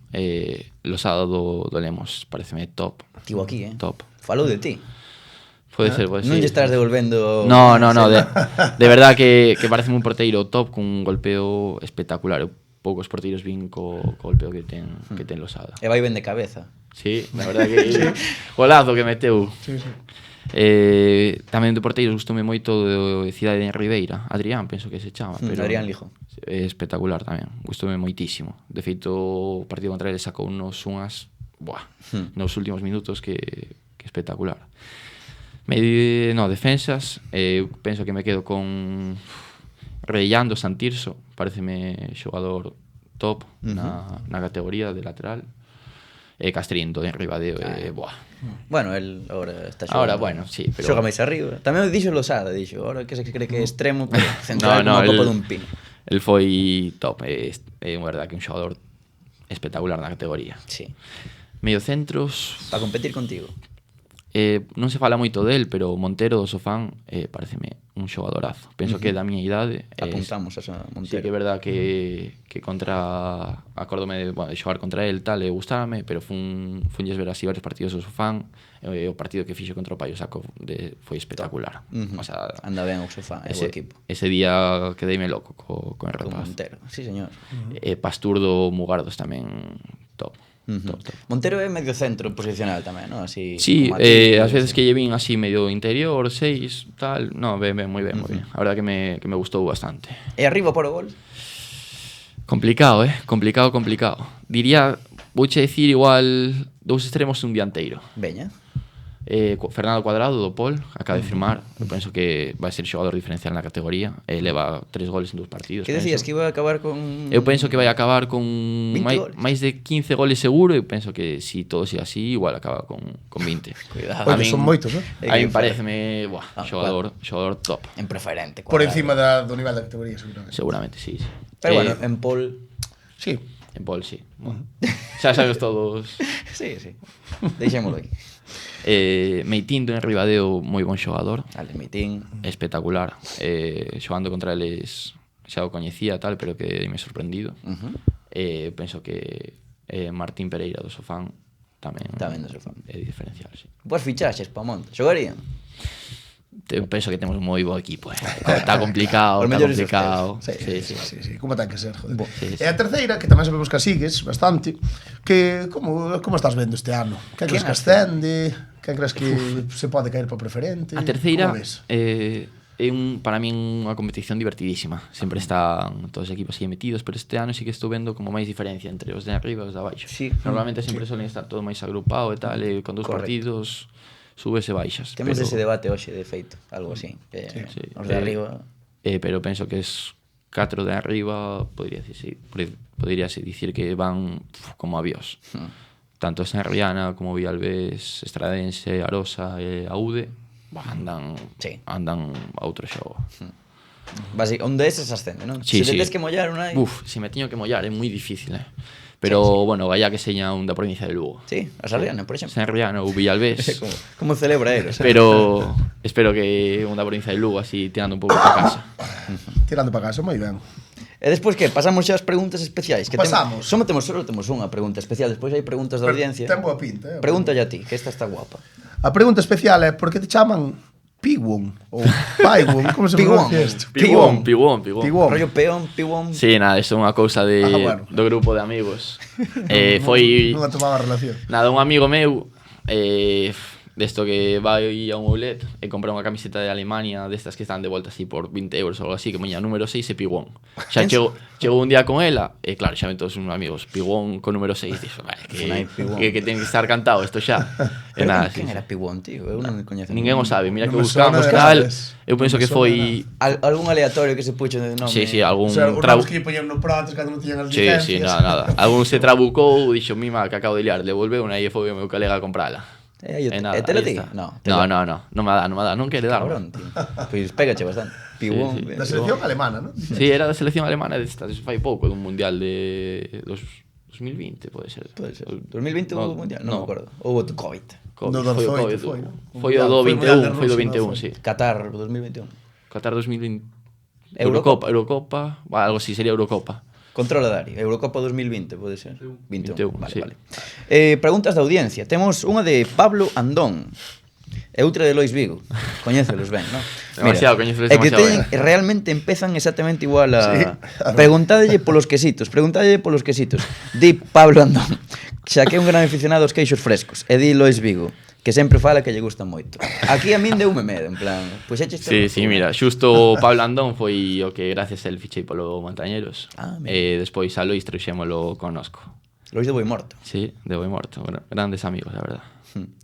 Losada do Lemos, pareceme top. Tivo aquí, Top. Falou de ti. Pode ser. Non lle estás devolvendo... No, de verdad que pareceme un porteiro top con un golpeo espectacular. Poucos porteiros vin co golpeo que ten Losada. E vai ben de cabeza. Sí, la verdad que... Golazo que meteu. Sí. Tamén de porteiros gustoume moito de Cidade de Ribeira, Adrián, penso que se chama, pero Adrián Lijo. É espectacular tamén, gustoume moitísimo. De feito, o partido contra ele sacou unhas nos últimos minutos que espectacular. Defensas, penso que me quedo con Rellando, Santirso, pareceme xogador top na categoría de lateral. Castrindo de Ribadeo, Bueno, el ahora está xogando. Ahora, bueno, sí, pero... Xoga máis arriba. Tamén dixo Losada, ahora que se cree que é extremo, pero central como a copa dun pino. El foi top, é unha verdad que un xogador espectacular na categoría. Sí. Mediocentros... Para competir contigo. Non se fala moito del, pero Montero do Sofán pareceme un xogadorazo. Penso que da miña idade Apuntamos a Montero. Sí que é verdad que contra acórdome de xogar contra el tal e gustárame, pero funlles ver así varios partidos do Sofán e o partido que fixo contra o Paio Saco foi espectacular. O sea, anda ben o Sofán, é o equipo. Ese día quedeime loco co el Con rapaz. Montero, sí señor. Pastur do Mugardos tamén top. Top. Montero é medio centro posicional tamén, non? Así, Sí, as as veces que lle vin así medio interior, 6, tal, no, ben, moi ben. A verdad que me gustou bastante. E arriba por o gol? Complicado, complicado. Diría, vouche decir igual 2 extremos e un dianteiro. Veña. Fernando Cuadrado do Pol acaba de firmar. Eu penso que vai ser xogador diferencial na categoría. Leva 3 goles en 2 partidos. Que decías que iba a acabar con... Eu penso que vai acabar con máis de 15 goles seguro. Eu penso que se todo siga así, igual acaba con 20. Cuidado. Oye, son moitos, A mí pareceme xogador top. En preferente. Por encima do nivel da categoría, seguramente. Seguramente, sí. Pero bueno, en Pol... Sí. En Pol, sí. Bueno, xa sabes todos. Sí. Deixémolo aí. Meitín do Ribadeo, moi bon xogador. Meitín. Espectacular. Xogando contra eles xa o coñecía tal, pero que me sorprendido. Penso que Martín Pereira do Sofán tamén do Sofán. É diferencial, sí. Boas fichaxes pa Monte. Xogarían? Penso que temos un moi bo equipo. Está complicado, Sí, como ten que ser, joder. Sí. E a terceira, que tamén sabemos que a sigues bastante, que como estás vendo este ano? Quen crees que ascende? Quen crees que se pode caer para preferente? A terceira é para min unha competición divertidísima. Sempre están todos os equipos aí metidos, pero este ano sí que estou vendo como máis diferencia entre os de arriba e os de abaixo. Sí. Normalmente sempre solen estar todo máis agrupado e tal, e con 2 partidos subes e baixas. Temos ese debate hoxe, de feito, algo así. Os de arriba... Pero penso que es 4 de arriba, poderíase dicir que van como avións. Tanto Sanriana como Villalbés, Estradense, Arosa e Aude andan a outro xogo. Un deses ascende, non? Sí, se te tes que mollar un aí... Se me teño que mollar, é moi difícil, Pero, bueno, vaya que seña un da provincia de Lugo. Sí, a Sarriana, por exemplo. Sarriana ou Villalbés. como celebra eles. Pero espero que un da provincia de Lugo, así tirando un pouco para casa. Tirando para casa, moi ben. E despois que? Pasamos xa as preguntas especiais. Que Pasamos. Solo temos unha pregunta especial. Despois hai preguntas da audiencia. Ten boa pinta, Pregúntalle a ti, que esta está guapa. A pregunta especial é por que te chaman Pigwon ou Paiwon, como se pronuncia isto? Pigwon. Rollo peón, pigwon. Sí, nada, isto é unha cousa do grupo de amigos. Foi non tomaba relación. Nada, un amigo meu desto que vai a un outlet e compra unha camiseta de Alemania destas que están de volta así por 20 euros ou algo así, que moña número 6 e Pigwon. Xa chegou un día con ela e claro, xa ven todos os amigos Pigwon con número 6, dixo, que ten que estar cantado isto xa. E nada, quen era Pigwon, tío? Eu non me coñezo. Ninguén o sabe, mira que buscamos tal. Eu penso que foi algún aleatorio que se puxo de nome. Sí, algún trabucou que poñer no pratos cando non tiñan as licencias. Sí, nada. Algún se trabucou, dixo, mima, que acabo de liar, devolveu unha e foi o meu colega a comprala. E te lo di? No me dá, non quere dar. Cabrón, tío. Pois pégache bastante. Pigwon. Da selección alemana, non? Sí, era da selección alemana desta, fai pouco, dun mundial de 2020, pode ser. 2020 houve mundial, non me acordo. Houve Covid. No 18 foi. Foi o do 21, sí. Qatar 2021. Qatar 2020. Eurocopa, algo así, sería Eurocopa. Controla, Dari. Eurocopa 2020, pode ser? 21. Vale. Preguntas da audiencia. Temos unha de Pablo Andón e outra de Lois Vigo. Coñécelos ben, non? Demasiado, coñécelos demasiado ben. Realmente empezan exactamente igual a... Preguntádelle polos quesitos. Di Pablo Andón, xa que é un gran aficionado aos queixos frescos. E di Lois Vigo, que sempre fala que lle gustan moito. Aquí a min deume medo, en plan... Sí, mira, xusto Pablo Andón foi o que gracias a él fichei polo Montañeros. E despois a Lois trouxémolo connosco. Lois de Boimorto. Sí, de Boimorto. Bueno, grandes amigos, la verdad.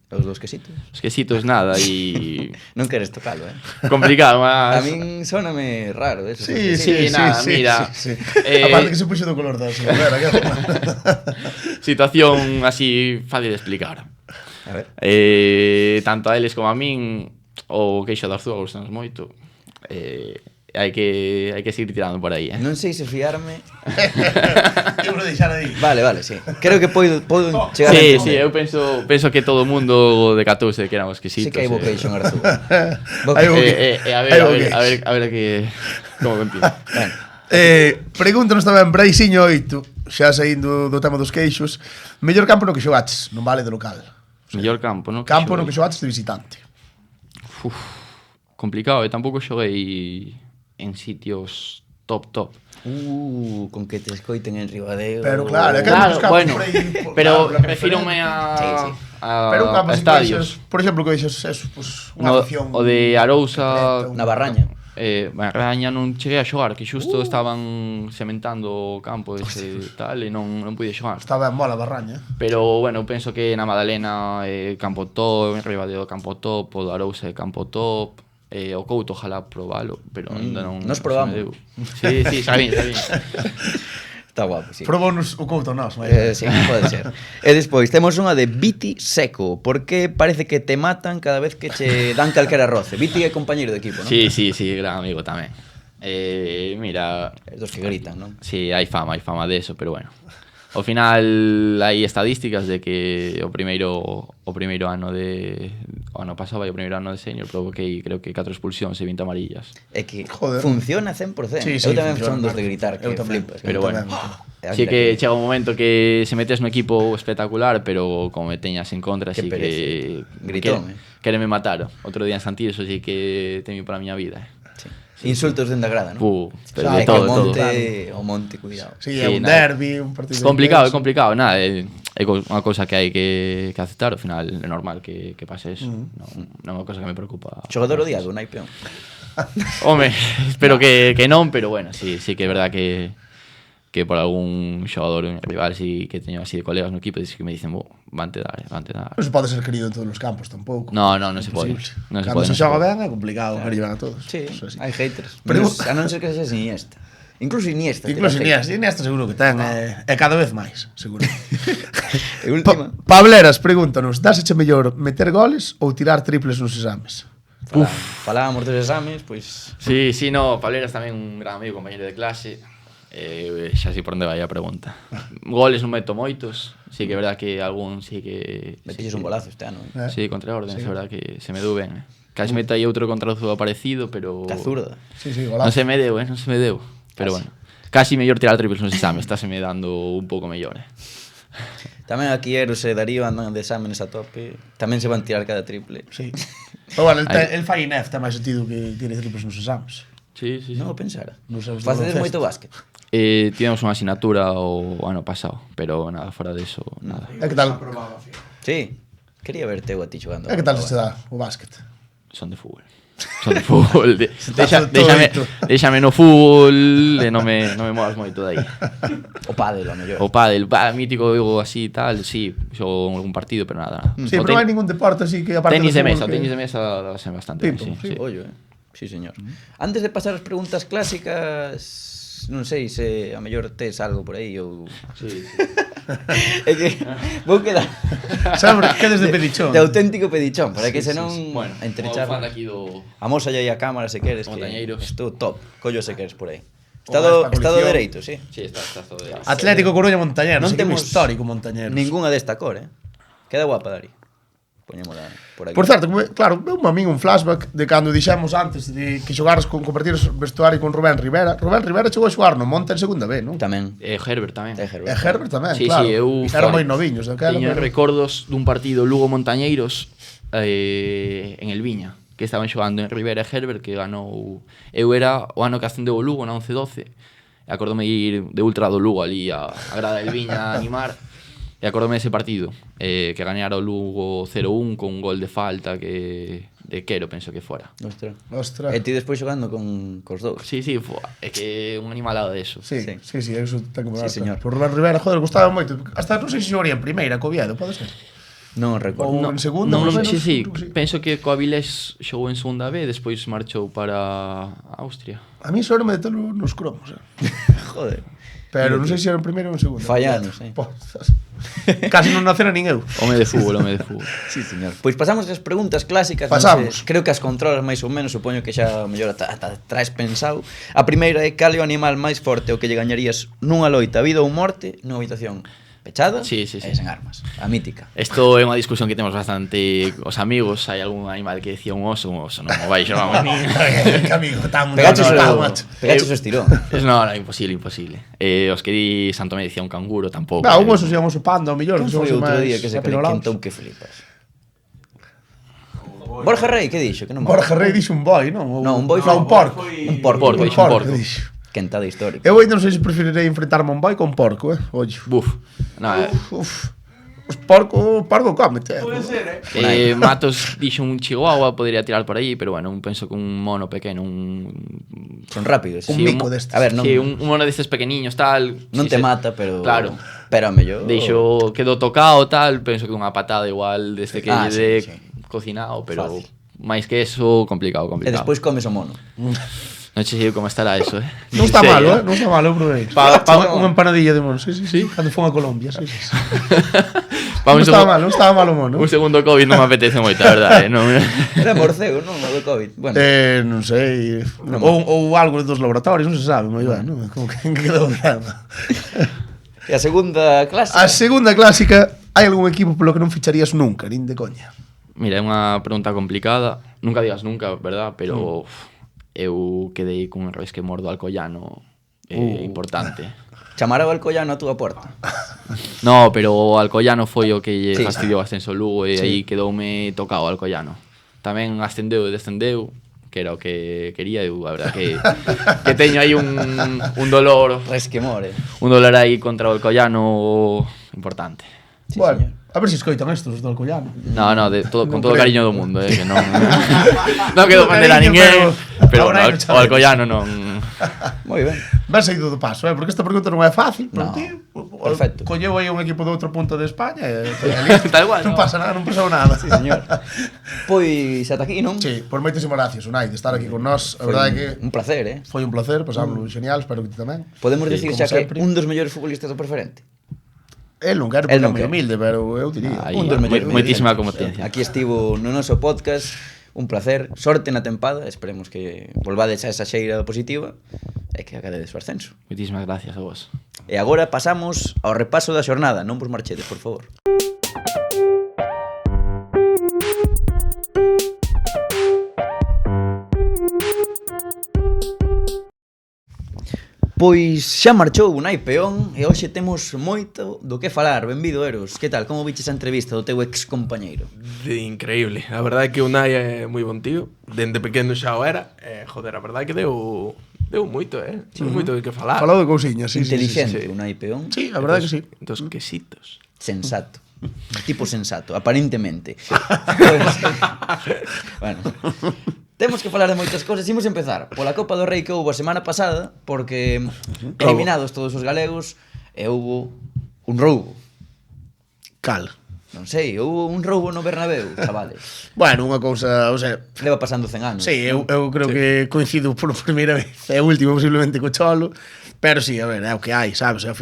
Os dos quesitos? Os quesitos nada e... Non queres tocalo, Complicado, mas... A min sóname raro eso. Sí, nada, mira. Aparte que se puxo do color da xogada. Situación así fácil de explicar. A ver. Tanto a eles como a min o queixo da Arzúa gustanos moito. hai que seguir tirando por aí, Non sei se fiarme. Eu vou deixar aí. Vale, sí. Creo que podo chegar a Sí, entender. eu penso que todo o mundo decatouse de que éramos exquisitos. Sí que hai vocation, Arturo. Hai A ver que como empieza. Bueno, Pregúntanos tamén Braisiño 8, xa saindo do tema dos queixos, mellor campo no que xogaches, non vale de local. Mellor campo, non? Campo no que xogaches de visitante. Complicado, e tampouco xoguei en sitios top. con que te escoiten en Ribadeo. Pero claro, é que Claro, os campos bueno, por aí, pero claro, refírome Sí. Pero un campo a así que estadios. vexas, por exemplo, que vexas eso, pues, unha No, afición. o de Arousa, Na Barraña. Barraña non cheguei a xogar, que xusto estaban cementando o campo ese tal e non pude xogar. Está ben mola a Barraña. Pero, bueno, penso que na Madalena campo top, en Ribadeo campo top, o do Arousa campo top, o Couto ojalá probalo, pero ainda non... Nos se probamos. me deu. Sí, xa vin. Está guapo, sí. Probounos o Couto nós, Sí, pode ser. E despois temos unha de Viti Seco. Por que parece que te matan cada vez que che dan calquera roce? Viti é compañeiro de equipo, non? Sí, gran amigo tamén. Mira, Es dos que gritan, non? sí, hai fama de eso, pero bueno. Ao final hai estadísticas de que o primeiro ano o ano pasado e o primeiro ano de senior provoquei creo que 4 expulsións e 20 amarillas. É que Joder. funciona 100%. Sí, Eu tamén funciona, son dos de gritar, que eu tamén. flipas. Pero Eu bueno, tamén. sí que chega un momento que se metes no equipo espectacular, pero como me teñas en contra, Que así que Gritón, quéreme matar. Outro día en Santiago, eso sí que temi para a miña vida. Insultos dende a grada, non? Pero É de que todo, o todo. monte, cuidado. Sí, Sí, é un nada. derbi, un partido. É intenso. complicado, nada, é unha cousa que hai que aceptar, ao final é normal que pase eso, non é unha cousa que me preocupa. Xogador odiado, naipeón. Home, espero que non, pero bueno, sí que é verdad que por algún xogador rival sí que teño así de colegas no equipo que me dicen, van te dar. Non se pode ser querido en todos os campos tampouco. No se pode. Imposible. Non se Cando pode. se non se xoga pode. ben é complicado, querer ben a todos. Sí, Eso sí. hai haters. Pero- A non ser que sexa Iniesta. Incluso Iniesta. Incluso terá Iniesta seguro que ten, e cada vez máis, seguro. haters. E última. Pableras, pregúntanos, dáseche mellor meter goles ou tirar triples nos exames? Falábamos dos exames, pois... Sí, no, Pableras tamén un gran amigo, compañero de clase. Xa sei por onde vai a pregunta. Goles non meto moitos, sí que é verdad que algún sí que... Metixes un golazo este ano, Sí, contra a Orden, é verdad que se me deu ben. Casi meto aí outro contra o Zuba parecido, pero... Que zurda. Sí, Non golazo. se me deu, non se me deu. Pero bueno, casi mellor tirar triples nos exames, estáse me dando un pouco mellor, Tamén aquí Eros e Darío andan de exámenes a tope. Tamén se van tirar cada triple. Sí. Pero bueno, Aí. el fai INEF, ten máis sentido que tire triples nos exames. Sí. Non o pensara. Non sabes de Facedes baloncesto. moito básquet. Tivemos unha asignatura o ano pasado, pero nada, fora de eso, nada. E que tal? Aprobaba, fíjate. Sí. Quería verte eu a ti xogando. E que tal se dá o básquet? Son de fútbol. Está Déxame no fútbol e non me movas moito dai. O pádel, o mellor. O pádel, mítico algo así tal, sí, xogo algún partido, pero nada. Sí, pero non hai ningún deporte así que aparte Tenis de do mesa, fútbol que- tenis de mesa dáse bastante ben, Ping-pong, sí. Ollo, Sí, señor. Antes de pasar as preguntas clásicas, non sei se a mellor tes algo por aí ou... Sí. É que vou quedar Sempre que desde pedichón. de auténtico pedichón, para que senón Bueno, entrechar. fan aquí do... Amosa aí a cámara se queres, que Montañeiros. estou top. Collo se queres por aí. esta Estado colección. dereito, sí. Sí, está todo de... Atlético Coruña Montañeros, Non non temos temos histórico Montañeros. Ninguna desta cor, Queda guapa, Dari. Poñémola por aquí. Por certo, claro, veu a min un flashback de cando dixemos antes de que xogaras con compartir o vestuario con Rubén Rivera. Rubén Rivera chegou a xogar no Monte en segunda vez, non? Tamén. Herbert tamén. É E Herbert. Herbert tamén, Sí, claro. sí, eu... Eran moi noviños daquela. Teño pero- recordos dun partido Lugo-Montañeiros en el Viña, que estaban xogando en Rivera e Herbert, que ganou... Eu era o ano que ascendeu o Lugo na 11-12, e acordome ir de ultra do Lugo ali a grada del Viña a animar, e acordome ese partido, que gañara o Lugo 0-1 con un gol de falta que de Quero, penso que fora. Ostras. Ostras. E ti despois xogando cos dous. Sí, é que un animalado de eso. Sí, eso ten que mudar. Sí, señor. Por Rubén Rivera, joder, gustaba moito. Hasta non sei se xogaría en primeira, co Oviedo, pode ser? Non recordo. Ou en segunda, non, por lo menos, sí, creo que sí. penso que co Avilés xogou en segunda B, despois marchou para Austria. A mí sóname de telo nos cromos, Joder. Pero non sei se era en primeiro ou en segundo. Fallanos, Casi non nacera nin eu. Home de fútbol. Sí, señor. Pois pasamos as preguntas clásicas. Pasamos. Creo que as controlas máis ou menos, supoño que xa o mellor ata traes pensado. A primeira é cal é o animal máis forte o que lle gañarías nunha loita, vida ou morte, nunha habitación pechada Sí. e sen armas. A mítica. Isto é unha discusión que temos bastante os amigos. Hai algún animal que decía un oso non o vai xeramos nin. Que amigo, estamos Pegaches macho. o estirón. Non, imposible. Os que di Santo me decía un canguro tampouco. Un oso se llama oso panda, o mellor. Non foi outro día que se quentou que flipas. Borja Rey, que dixo? Que non me Borja Rey dixo un boi, non? Non, un boi foi un porco. Un porco. Porco, dixo un porco. Dixo. Quentada histórica. Eu ainda non sei se preferirei enfrentarme a un boi con un porco, Oye. Buf. No, Uf. O porco cómete, Puede ser, Matos dixo un chihuahua, podría tirar por aí, pero bueno, penso que un mono pequeno, Son rápidos. Un sí. mico destes. A ver, non, sí, un mono destes pequeniños, tal. non sí, te mata, pero... Claro. Pero a mellor... Deixo, quedou tocado, tal, penso que unha patada igual desde que lle dé sí. cocinado, pero Fácil. máis que eso, complicado. E despois comes o mono. Non che sei como estará eso, Non está Sei, malo, Non está malo, eu provei. Pa- Unha empanadilla de mono, sí. Cando fun a Colombia, sí. Pa Non estaba malo o mono. Un segundo COVID non me apetece moito, a verdade, non. Era morcego, non? O do COVID. Bueno, Non sei. Ou algo dos laboratorios, non se sabe, moi ben, non? Como que quedou nada. e a segunda clásica? A segunda clásica, hai algún equipo polo que non ficharías nunca, nin de coña. Mira, é unha pregunta complicada. Nunca digas nunca, verdad? Pero eu quedei cun revés que mordo Alcoyano importante. Chamará o Alcoyano a túa porta? No, pero o Alcoyano foi o que lle Sí. fastidiou o ascenso ao Lugo e aí quedoume tocado o Alcoyano. Tamén ascendeu e descendeu, que era o que quería, eu a verdad que teño aí un dolor, Resquemore. un dolor aí contra o Alcoyano importante. Sí, Bueno, señor. a ver se escoitan estos do Alcoyano. No, con todo o creo. cariño do mundo, que non non quedo Con ofender a cariño, ninguén, pero ahora hai o que chavar. Alcoyano non. Moi ben. Ben saído do paso, porque esta pregunta non é fácil, pero No, ti perfecto. colleu aí un equipo de outro punto de España e Tal cual, non no. pasa nada, non pasou nada. Sí, señor. Pois ata aquí, non? Sí, por moitísimas gracias, Unai, de estar aquí con nós. A verdade é que Un placer, foi un placer, pasámoslo genial, espero que ti tamén. Podemos Sí, decir como xa que sempre. un dos mellores futbolistas do preferente. El non quero, El porque é non moi quere. humilde, pero eu diría. Aí, Un dos mellores. moitísima preferentes. competencia. Aquí estivo no noso podcast. Un placer, sorte na tempada, esperemos que volvades a esa xeira positiva e que acadedes o ascenso. Moitísimas gracias a vos. E agora pasamos ao repaso da xornada, non vos marchedes, por favor. Pois xa marchou Unai Peón e hoxe temos moito do que falar. Benvido, Eros. Que tal? Como viches a entrevista do teu ex compañeiro? De increíble. A verdade é que Unai é moi bon tío. Dende pequeno xa o era. Joder, a verdade é que deu moito, Deu moito de que falar. Falou de cousiñas, sí, Inteligente, sí. Unai Peón. Sí, a verdade é que sí. Dos quesitos. Sensato. Tipo sensato, aparentemente. Pues, bueno, temos que falar de moitas cosas. Imos empezar pola Copa do Rei que houve a semana pasada, porque eliminados todos os galegos e houve un roubo. Cal. Non sei, houve un roubo no Bernabéu, chavales. Bueno, unha cousa, o sea, Leva pasando 100 anos. sí, eu creo que coincido por primeira vez, é o último posiblemente co Cholo, pero sí, a ver, é o que hai, sabes, e ao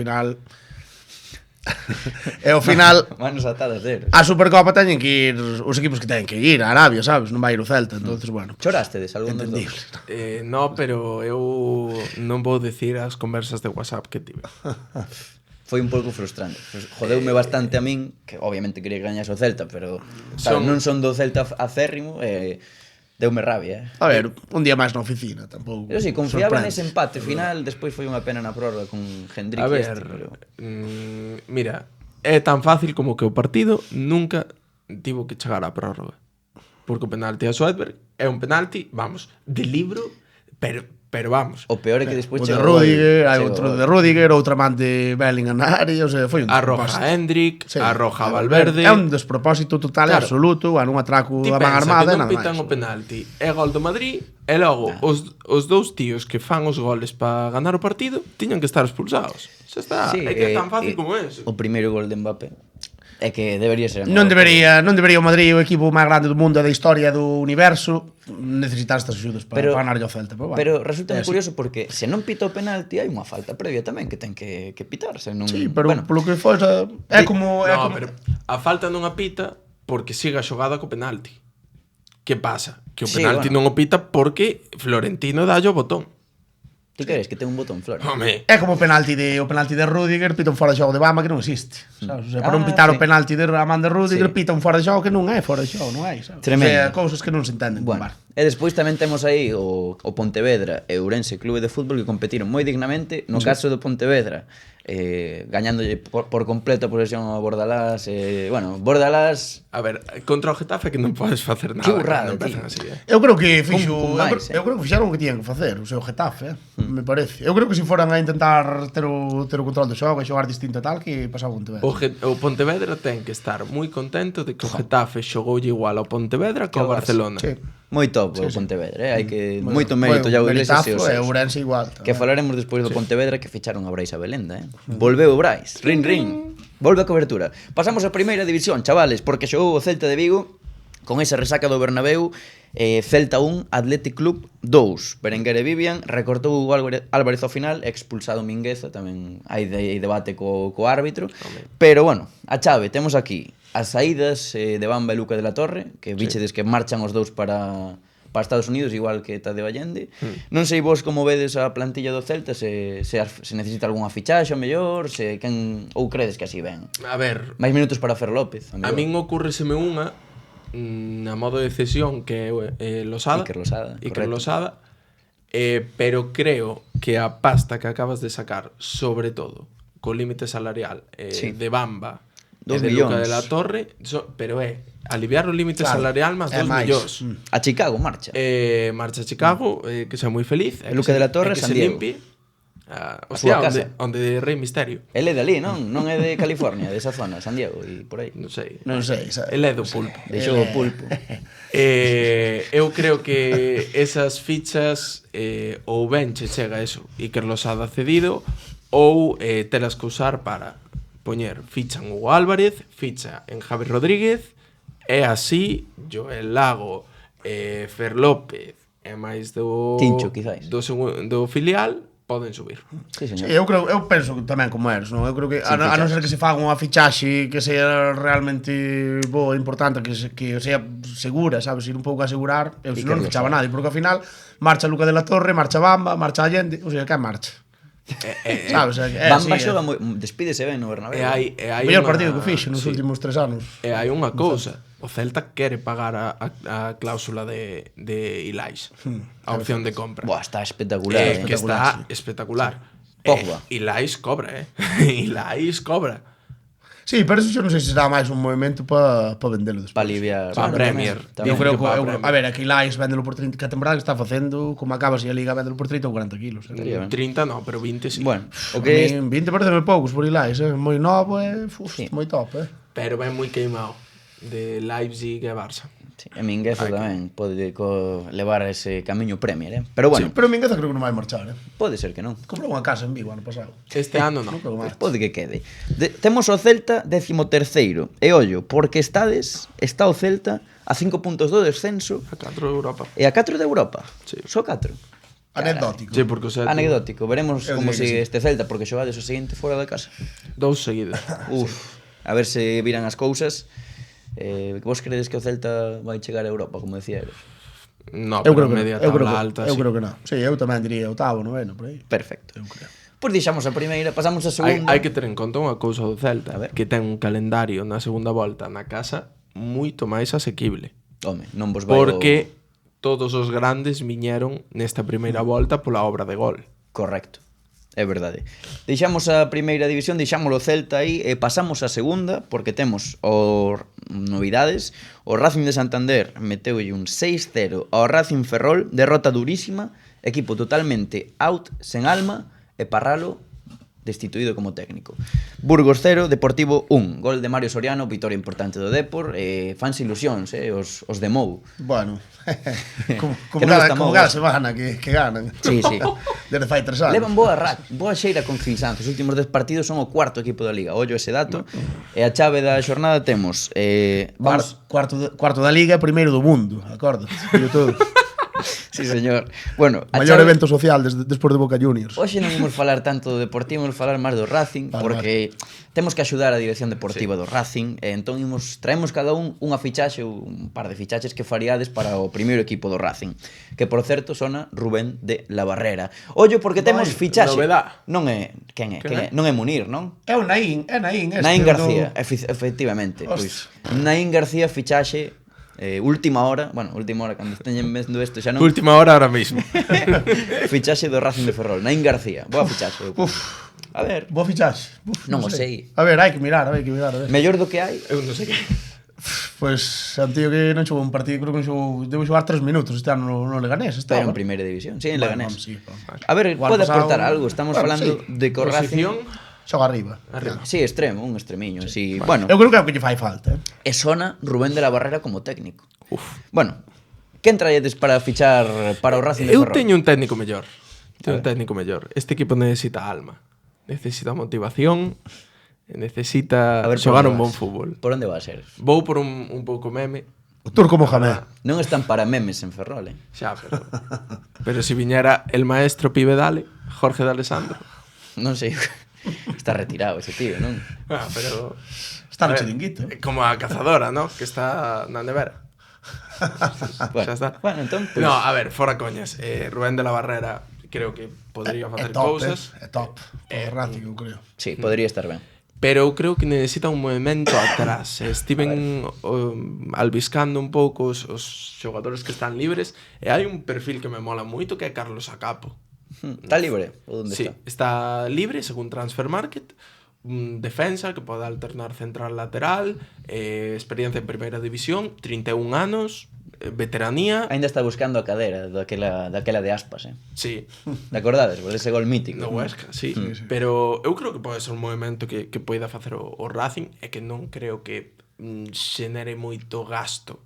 final Manos atadas deros. a Supercopa teñen que ir os equipos que teñen que ir, a Arabia, sabes, non vai ir o Celta, entonces, bueno, Chorastedes algún dos entendible. dous? No, pero eu non vou decir as conversas de WhatsApp que tive. Foi un pouco frustrante. Jodeume bastante a min, que obviamente quería que gañase o Celta, pero claro, Son- non son do Celta acérrimo e deume rabia, A ver, un día máis na oficina, tampouco. Eu si, confiaba sorprende. nese empate final, despois foi unha pena na prórroga con Hendrik A ver, pero... mira, é tan fácil como que o partido nunca tivo que chegar á prórroga. Porque o penalti a Soedberg é un penalti, vamos, de libro, pero vamos. O peor é que despois O de chegou o gol, Rudiger, hai chegou outro o gol. de Rudiger, outra man de Bellingham na área, o sea, foi un Arroja despropósito. a Hendrik, Sí, arroja a Valverde. É un despropósito total e Claro. absoluto, bueno, un atraco Ti da man pensa armada que e non nada pitan máis. o penalti, é gol do Madrid, e logo os dous tíos que fan os goles para ganar o partido tiñan que estar expulsados. Xa está, Sí, é que é tan fácil como eso. O primeiro gol de Mbappé. É que debería ser. Non debería o Madrid o equipo máis grande do mundo e da historia do universo necesitar estas axudas para ganarlle ao Celta. Pero resulta moi curioso porque se non pita o penalti hai unha falta previa tamén que ten que pitarse. Non, Sí, pero bueno, polo que foi é como... No, pero a falta non a pita porque siga a xogada co penalti. Que pasa? Que o Sí, penalti bueno. non o pita porque Florentino dalle o botón. ti queres que ten un botón, Flor? Home, É como o penalti de Rüdiger, pita un fora de xogo de Bamba que non existe, sabes? O sea, para non pitar sí. o penalti de a man de Rüdiger, Sí. pita un fora de xogo que non é fora de xogo, non hai, sabes? Tremendo. O sea, cousas que non se entenden con Bueno, VAR. e despois tamén temos aí o Pontevedra e Ourense Clube de Fútbol que competiron moi dignamente. No caso do Pontevedra, gañándolle por completo a posesión ao Bordalás. Bueno, Bordalás... a ver, contra o Getafe que non podes facer nada. Churrada, cando empezan tío. así, Eu creo que fixo, Con máis, eu creo que fixeron o que tiñan que facer, o seu Getafe, me parece. Eu creo que se foran a intentar ter o control do xogo e xogar distinto e tal, que pasaba o Pontevedra. O Pontevedra ten que estar moi contento de que o Getafe xogoulle igual ao Pontevedra que ao Barcelona. Sí. Moi top o Pontevedra, hai que moito mérito Bueno, Iago Iglesias e meritazo, os e seus. Ourense igual. Que falaremos despois do Pontevedra que ficharon a Brais Abelenda, Volveu o Brais, rin rin. Volve a cobertura. Pasamos a primeira división, chavales, porque xogou o Celta de Vigo con esa resaca do Bernabéu, Celta 1, Athletic Club 2. Berenguer e Vivian recortou o Álvarez ao final, expulsado Mingueza, tamén hai debate co árbitro. Pero bueno, a chave, temos aquí as saídas de Bamba e Luca de la Torre, que bichedes que marchan os dous para Estados Unidos, igual que Tadeo Allende. Non sei vos como vedes a plantilla do Celta, se necesita algunha fichaxe ou mellor, ou credes que así ven? A ver, Máis minutos para Fer López. a min ocurreseme unha na modo de cesión que é Losada. Iker Losada, Pero creo que a pasta que acabas de sacar, sobre todo, co límite salarial Sí. de Bamba e 2 de Luca millóns. de la Torre, pero é aliviar o límite Claro, salarial máis é 2 máis. millóns. A Chicago marcha. Marcha a Chicago, que sea moi feliz. E Luca de la Torre, que San se Diego. limpie. A Hostia, súa casa. onde Rei Misterio. Ele é de ali, non? Non é de California, de esa zona, San Diego e por aí. Non sei. Non sei, sabe? El é do pulpo. Deixou o pulpo. Eu creo que esas fichas ou ben che chega eso, Iker Losada cedido, ou telas que usar para poñer ficha en Hugo Álvarez, ficha en Javi Rodríguez, e así Joel Lago, Fer López e máis do Tincho, quizáis. do filial poden subir. Sí, Sí, señor. eu penso tamén como eres, non? Eu creo que a non fichaxe. ser que se faga unha fichaxe que sea realmente boa, importante, que sea segura, sabes, ir un pouco a asegurar, eu E non que fichaba lo nadie, porque ao final marcha Luca de la Torre, marcha Bamba, marcha Allende, ou sea, que marcha. Sabes, Bamba así, xoga despídese ben no Bernabéu. E hai o mellor unha- partido que fixo nos sí. últimos 3 anos. E hai unha cousa, o Celta quere pagar a cláusula de Ilais, a opción de compra. Buah, está espectacular, Que está espectacular. Pogba. Ilais cobra, Ilais cobra. Sí, pero eso yo non sei se será máis un movimento para vendelo despois. Para aliviar. Pa Premier. Tamén. Eu creo que que, pa Premier. a ver, aquí Lais véndelo por 30, que a temporada que está facendo, como acaba así a Liga, véndelo por 30 ou 40 kilos. Estaría ben. 30 no, pero 20 sí. Bueno, o Que que 20 parece poucos por Ilais, moi novo e Sí. moi top, Pero ben moi queimado de Leipzig e Barça. sí, e Mingueza tamén pode levar ese camiño Premier, Pero bueno, Pero Mingueza creo que non vai marchar, pode ser que non. Comprou unha casa en Vigo ano pasado. Este ano no. Non creo que Pois marche. pode que quede. Temos o Celta 13º. E ollo, porque está o Celta a 5 puntos do descenso A 4 de Europa. e a 4 de Europa. Sí. Só 4. Anecdótico. Sí, porque o sea, Anecdótico. Veremos Eu como diría que sigue sí. este Celta, porque xogades o seguinte fora de casa. 2 seguidos. Uf, a ver se viran as cousas. Vos credes que o Celta vai chegar a Europa, como decía eres? No, Eu pero creo que media eu creo tabla que, alta. eu sí. creo que non. Sí, eu tamén diría octavo, noveno, por aí. Perfecto. Eu creo. Pois deixamos a primeira, pasamos a segunda. Hai que ter en conta unha cousa do Celta, A ver. que ten un calendario na segunda volta na casa moito máis asequible. Home, non vos vai Porque todos os grandes viñeron nesta primeira volta pola obra de gol. Correcto. É verdade. Deixamos a primeira división, deixámoslo Celta aí e pasamos a segunda porque temos novidades. O Racing de Santander meteulle un 6-0 ao Racing Ferrol, derrota durísima, equipo totalmente out, sen alma, e Parralo destituído como técnico. Burgos 0, Deportivo 1. Gol de Mario Soriano, vitória importante do Depor. Fans ilusións, os de Mou. Bueno, Que non está como mal, cada semana que ganan. Sí, sí. Desde fai 3 anos. Levan boa xeira con Cinsanto. Os últimos 10 partidos son o cuarto equipo da Liga. Ollo ese dato. E a chave da xornada temos... vamos... Cuarto da Liga, primeiro do mundo, acordo. YouTube. Sí, señor. Bueno, O maior evento social despois de Boca Juniors. Hoxe non imos falar tanto do Deportivo, imos falar máis do Racing, porque temos que axudar a dirección deportiva do Racing, e entón traemos cada unha fichaxe, un par de fichaxes que faríades para o primeiro equipo do Racing, que por certo sona Rubén de la Barrera. Ollo porque temos fichaxe. novedad. Non é, quen é? Non é Munir, non? É o Naín, este. Naín García, efectivamente. Pois, Naín García fichaxe última hora cando esteñen vendo isto xa non. Última hora ahora mismo. Fichaxe do Racing de Ferrol, Naín García. Boa fichaxe. A ver, Boa fichaxe. non o sei. A ver, hai que mirar, a ver. Mellor do que hai. Eu non sei. Pois, Santío que non xogou un partido, creo que debo xogar 3 minutos este ano no Leganés. Pero en primeira división, sí, en Leganés. Sí, A ver, O ano pode pasado- aportar algo. Estamos Bueno, falando sí. de que o Racing... Posición xoga arriba. arriba. Sí, extremo, un extremiño. Sí. Bueno, Eu creo que é o que lle fai falta, e sona Rubén de la Barrera como técnico. Bueno, quen traedes para fichar para o Racing de Eu Ferrol? teño un técnico mellor. Este equipo necesita alma. Necesita motivación. Necesita A ver, por xogar onde un bon vas? fútbol. Por onde va a ser? Vou por un pouco meme. O Turco Mohamed. Non están para memes en Ferrol, Xa, pero si viñera el maestro Pivedale, Jorge de Alessandro. Non sei. Está retirado ese tío, non? Pero Está no a ver, chiringuito. como a cazadora, ¿no? Que está na nevera. Bueno, Xa está. bueno, entón, pues, No, a ver, fora coñas. Rubén de la Barrera creo que podría facer cousas. É top. O Racing, eu creo. sí, podría estar ben. Pero eu creo que necesita un movimento atrás. Estiven albiscando un pouco os xogadores que están libres e hai un perfil que me mola moito que é Carlos Acapo. Está libre? Ou onde Sí, está? está libre según Transfer Market. Un defensa que pode alternar central lateral, experiencia en primeira división, 31 anos, veteranía. Ainda está buscando a cadera daquela de Aspas, Sí, De acordades? Por ese gol mítico. no Huesca, sí. Pero eu creo que pode ser un movimento que poida facer o Racing e que non creo que xenere moito gasto.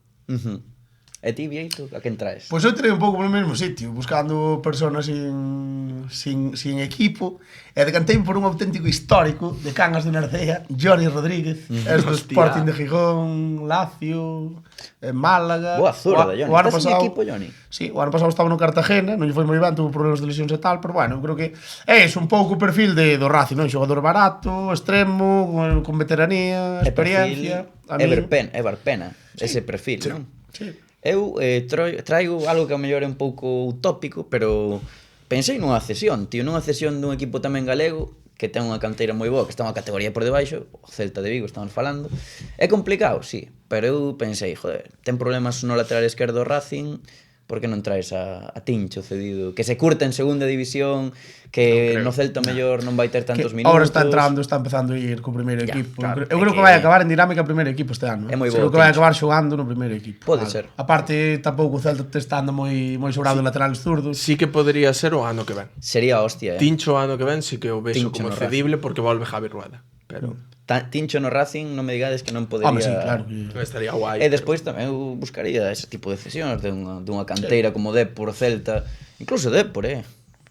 E ti, Vieito, a quen traes? Pois eu terei un pouco no mesmo sitio, buscando personas sin equipo, e decantei por un auténtico histórico de Cangas de Narcea, Johnny Rodríguez, es do Hostia. Sporting de Gijón, Lazio, Málaga. Boa zurda, Johnny. O ano Estás en pasado, equipo, Johnny? Sí, o ano pasado estaba no Cartagena, non lle foi moi ben, tuvo problemas de lesións e tal, pero bueno, eu creo que é un pouco o perfil do Racing, non? Xogador barato, extremo, con veteranía, experiencia. Everpena, ese perfil, non? Sí. Eu traigo algo que a mellor é un pouco utópico, pero pensei nunha cesión, tío, nunha cesión dun equipo tamén galego que ten unha canteira moi boa, que está unha categoría por debaixo, o Celta de Vigo estamos falando. É complicado, sí, pero eu pensei, joder, ten problemas no lateral esquerdo Racing, por que non traes a Tincho cedido, que se curta en segunda división, que no Celta mellor non vai ter tantos minutos. Ahora está empezando a ir co primeiro Ya, equipo. claro, eu creo que vai acabar en dinámica primeiro equipo este ano. É moi bo, Creo que vai Tincho. acabar xogando no primeiro equipo. Pode ser. Aparte, tampouco o Celta te está andando moi sobrado en laterales zurdos. Sí que podría ser o ano que ven. Sería hostia, Tincho o ano que ven sí que o vexo Tincho como no cedible porque volve Javi Rueda. Pero Tincho no Racing, non me digades que non podería... Home, sí, claro. Que... estaría guai. E despois tamén eu buscaría ese tipo de cesións dunha canteira como Depor, Celta, incluso Depor,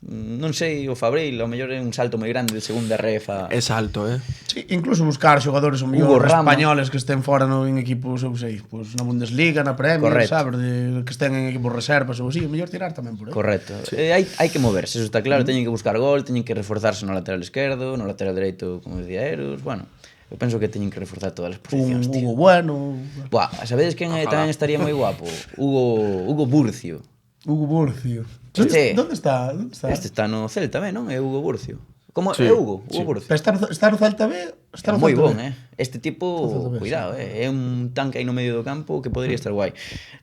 non sei, o Fabril, ao mellor é un salto moi grande de segunda ref a... É salto, Sí, incluso buscar xogadores o mellor Hugo Rama. españoles que estén fora en equipos, eu sei, pues, na Bundesliga, na Premier, Correcto. sabes, que estén en equipos reservas ou así, o mellor tirar tamén por aí. Correcto. Hai que moverse, eso está claro, teñen que buscar gol, teñen que reforzarse no lateral esquerdo, no lateral dereito, como decía Eros, bueno, eu penso que teñen que reforzar todas as posicións, tío. Hugo Bueno, Buah, sabedes quen tamén estaría moi guapo? Hugo Burcio. Hugo Burcio. Este- ¿Dónde está? Este está no Celta, non? É Hugo Burcio. Como Sí, é Hugo sí. Burcio. Pero está no Celta B? Está no Moi Celta bon, B. Este tipo, Celta B, cuidado, é un tanque aí no medio do campo que podría estar guai.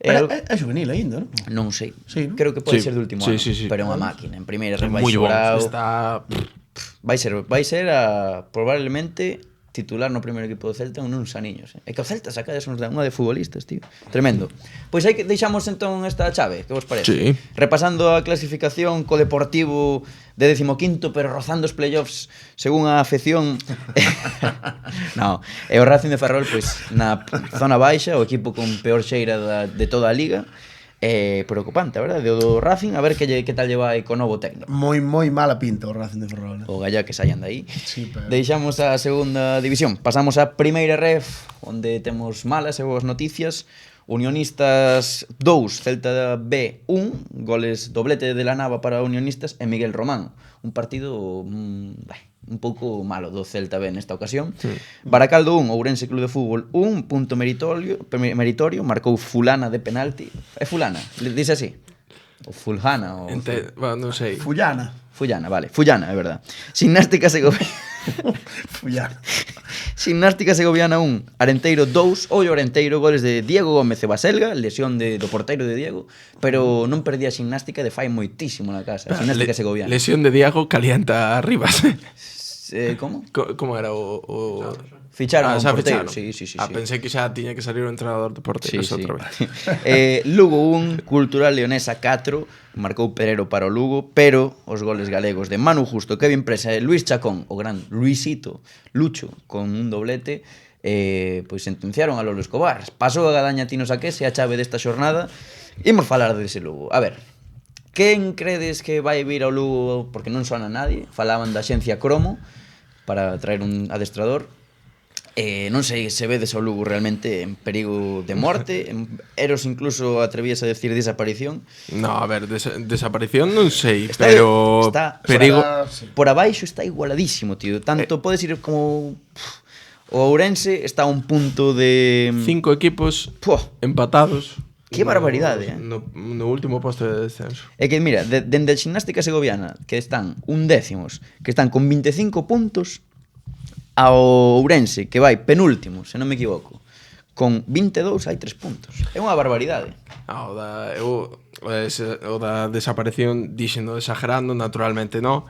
Pero é juvenil aínda, non? Non sei. Sí, ¿no? Creo que pode Sí. ser do último Sí, ano, sí, sí. pero é unha máquina. En primeira É vai moi bon. sobrado. Está Vai ser probablemente titular no primeiro equipo do Celta nuns aniños. É que o Celta saca unha de futbolistas, tío. Tremendo. Pois aí que deixamos entón esta chave, que vos parece? Sí. Repasando a clasificación co Deportivo de 15º, pero rozando os playoffs según a afección. No, e o Racing de Ferrol pois na zona baixa, o equipo con peor xeira de toda a liga. Preocupante, a verdade, o do Racing, a ver que tal lle vai co novo técnico. Moi mala pinta o Racing de Ferrol. O Gallá que saian de aí. Sí, pero... Deixamos a segunda división. Pasamos a primeira ref, onde temos malas e boas noticias. Unionistas 2, Celta B 1, goles doblete de la Nava para Unionistas e Miguel Román. Un partido un pouco malo do Celta B nesta ocasión. Sí. Baracaldo 1, Ourense Club de Fútbol 1, punto meritorio, marcou Fulana de penalti. É Fulana, dice así. O Fulhana, o... Bueno, non sei. Fullana, vale. Fullana, é verdad. Gimnástica Segoviana. Fullana. Gimnástica Segoviana 1, Arenteiro 2, o Arenteiro, goles de Diego Gómez e Baselga, lesión do porteiro de Diego, pero non perdía a Gimnástica de fai moitísimo na casa. Gimnástica Segoviana. Lesión de Diego calienta a Rivas. Como? Como era o... Ficharon a un porteiro. Ficharon. Sí. Pensei que xa tiña que salir o entrenador de porteiros outra vez. Lugo 1, Cultural Leonesa 4, marcou Pedrero para o Lugo, pero os goles galegos de Manu Justo, Kevin Presa e Luis Chacón, o gran Luisito Lucho, con un doblete, pois sentenciaron a Lolo Escobar. Pasou a Gadaña Tino Saquese a chave desta xornada. Imos falar dese Lugo. A ver, quen credes que vai vir ao Lugo? Porque non sona nadie. Falaban da xencia Cromo para traer un adestrador. Non sei se vedes ao Lugo realmente en perigo de morte. Eros incluso atrevías a decir desaparición. No, a ver, desaparición non sei, pero perigo... Por abaixo está igualadísimo, tío. Tanto podes ir como... O Ourense está a un punto de... 5 equipos empatados. Que barbaridade, no último posto de descenso. É que, mira, dende a Gimnástica Segoviana, que están 11º, que están con 25 puntos, ao Ourense, que vai penúltimo, se non me equivoco, con 22 hai 3 puntos. É unha barbaridade. O da desaparición, dixendo exagerando, naturalmente non,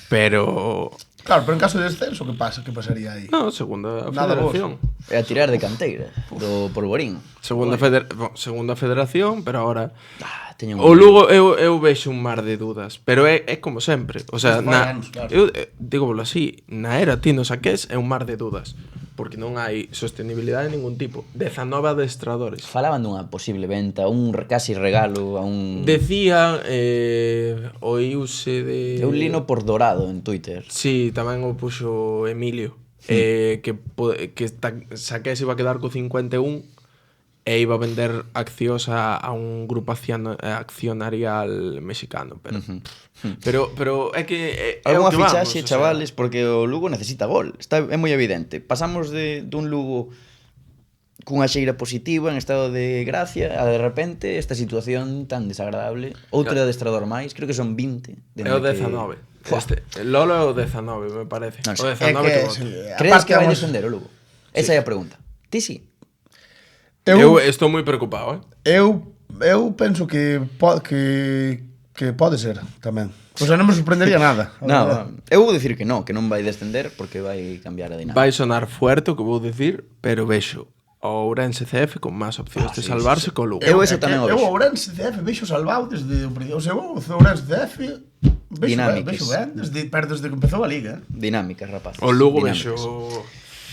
pero... Claro, pero en caso de descenso, que pasa? Que pasaría aí? No, segunda federación. É a tirar de canteira, do Polvorín. Segunda federación, pero agora... O Lugo eu vexo un mar de dudas, pero é como sempre. O sea, eu dígolo así, na era Tino Saqués é un mar de dudas, porque non hai sostenibilidade de ningún tipo. 19 adestradores. Falaban dunha posible venta, un casi regalo a un... Decía, oíuse de... Eu lino por Dorado en Twitter. Sí, tamén o puxo Emilio, que Saqués iba a quedar co 51 e iba a vender accións a un grupo accionarial mexicano, pero é que é unha fichaxe, chavales, porque o Lugo necesita gol, é moi evidente. Pasamos dun Lugo cunha xeira positiva, en estado de gracia, a de repente esta situación tan desagradable. Outro adestrador máis, creo que son 20. É o 19. Lolo é o 19, me parece. O 19 que crees que vai descender o Lugo? Esa é a pregunta. Ti sí? Eu estou moi preocupado, Eu penso que pode ser tamén. O sea, non me sorprendería nada. Eu vou dicir que non vai descender porque vai cambiar a dinámica. Vai sonar fuerte o que vou dicir, pero vexo o Ourense CF con máis opcións de salvarse co Lugo. Eu eso tamén o vexo. Eu o Ourense CF vexo salvado desde o principio. O sea, o Ourense CF vexo ben desde que empezou a liga. Dinámicas, rapaz. O Lugo vexo...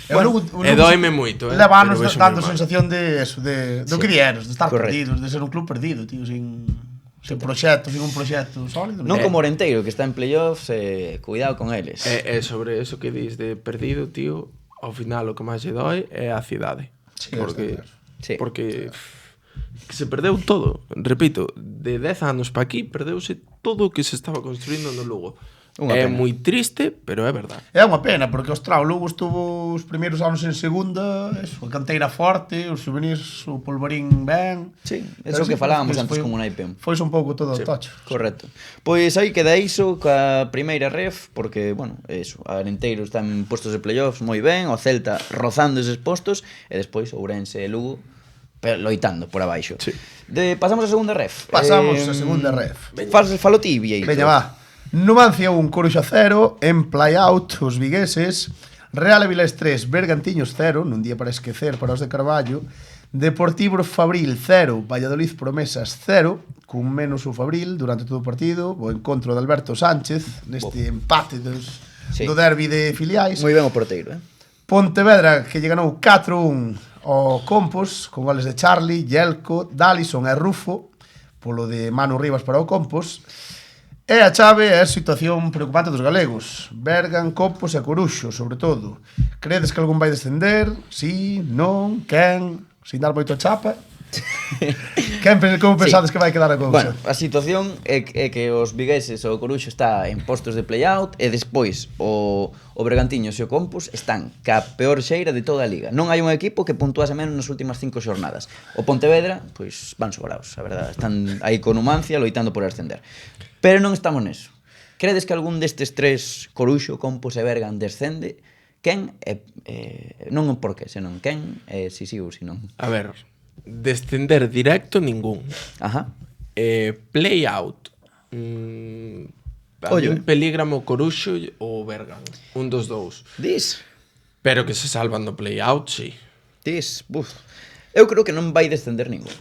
E doime moito, Levanos dando sensación de eso, do que dieros, de estar perdidos, de ser un club perdido, tío, sin proxecto, sin un proxecto sólido. Non como Orenteiro, que está en playoffs, cuidado con eles. E sobre eso que dis de perdido, tío, ao final o que máis lle doi é a cidade. Porque se perdeu todo, repito, de 10 anos pa aquí perdeuse todo o que se estaba construindo no Lugo. É moi triste, pero é verdade. É unha pena, porque o Lugo estuvo os primeiros anos en segunda, a canteira forte, os juvenis, o Polvorín ben. Sí, eso que falábamos antes como Naipem. Foi un pouco todo tocho. Correcto. Pois aí queda iso ca primeira ref, porque, bueno, eso, a Arenteiro está en postos de playoffs moi ben, o Celta rozando eses postos, e despois Ourense e Lugo loitando por abaixo. Sí. Pasamos a segunda ref. Pasamos a segunda ref. Falo ti, Vieito. Veña, va. Numancia 1, Coruxa 0, en play-out, os vigueses Real Avilés 3, Bergantiños 0, nun día para esquecer para os de Carballo. Deportivo Fabril 0, Valladolid Promesas 0, cun menos o Fabril durante todo o partido, o encontro de Alberto Sánchez neste empate do derbi de filiais. Moi ben o porteiro, Pontevedra, que lle ganou 4-1 ao Compos, con goles de Charlie, Yelko, Dallison e Rufo, polo de Manu Rivas para o Compos. E a chave é a situación preocupante dos galegos. Bergan, Compos e Coruxo, sobre todo. Credes que algún vai descender? Sí, non, quen? Sin dar moito a chapa? Como pensades que vai quedar a cousa? Bueno, a situación é que os vigueses o Coruxo está en postos de play-out e despois o Bergantiños e o Compos están ca peor xeira de toda a liga. Non hai un equipo que puntuase menos nas últimas 5 xornadas. O Pontevedra, pois van sobrados, a verdade. Están aí con Numancia loitando por ascender. Pero non estamos neso. Credes que algún destes tres, Coruxo, Compos e Bergan, descende? Quen? Non o porqué, senón quen, si sí ou si non. A ver, descender directo ningún. Ajá. Play out. A Ollo, un pelígramo Coruxo ou Bergan. Un dos dous. Dis, Pero que se salvan do play out, sí. buf. Eu creo que non vai descender ningún.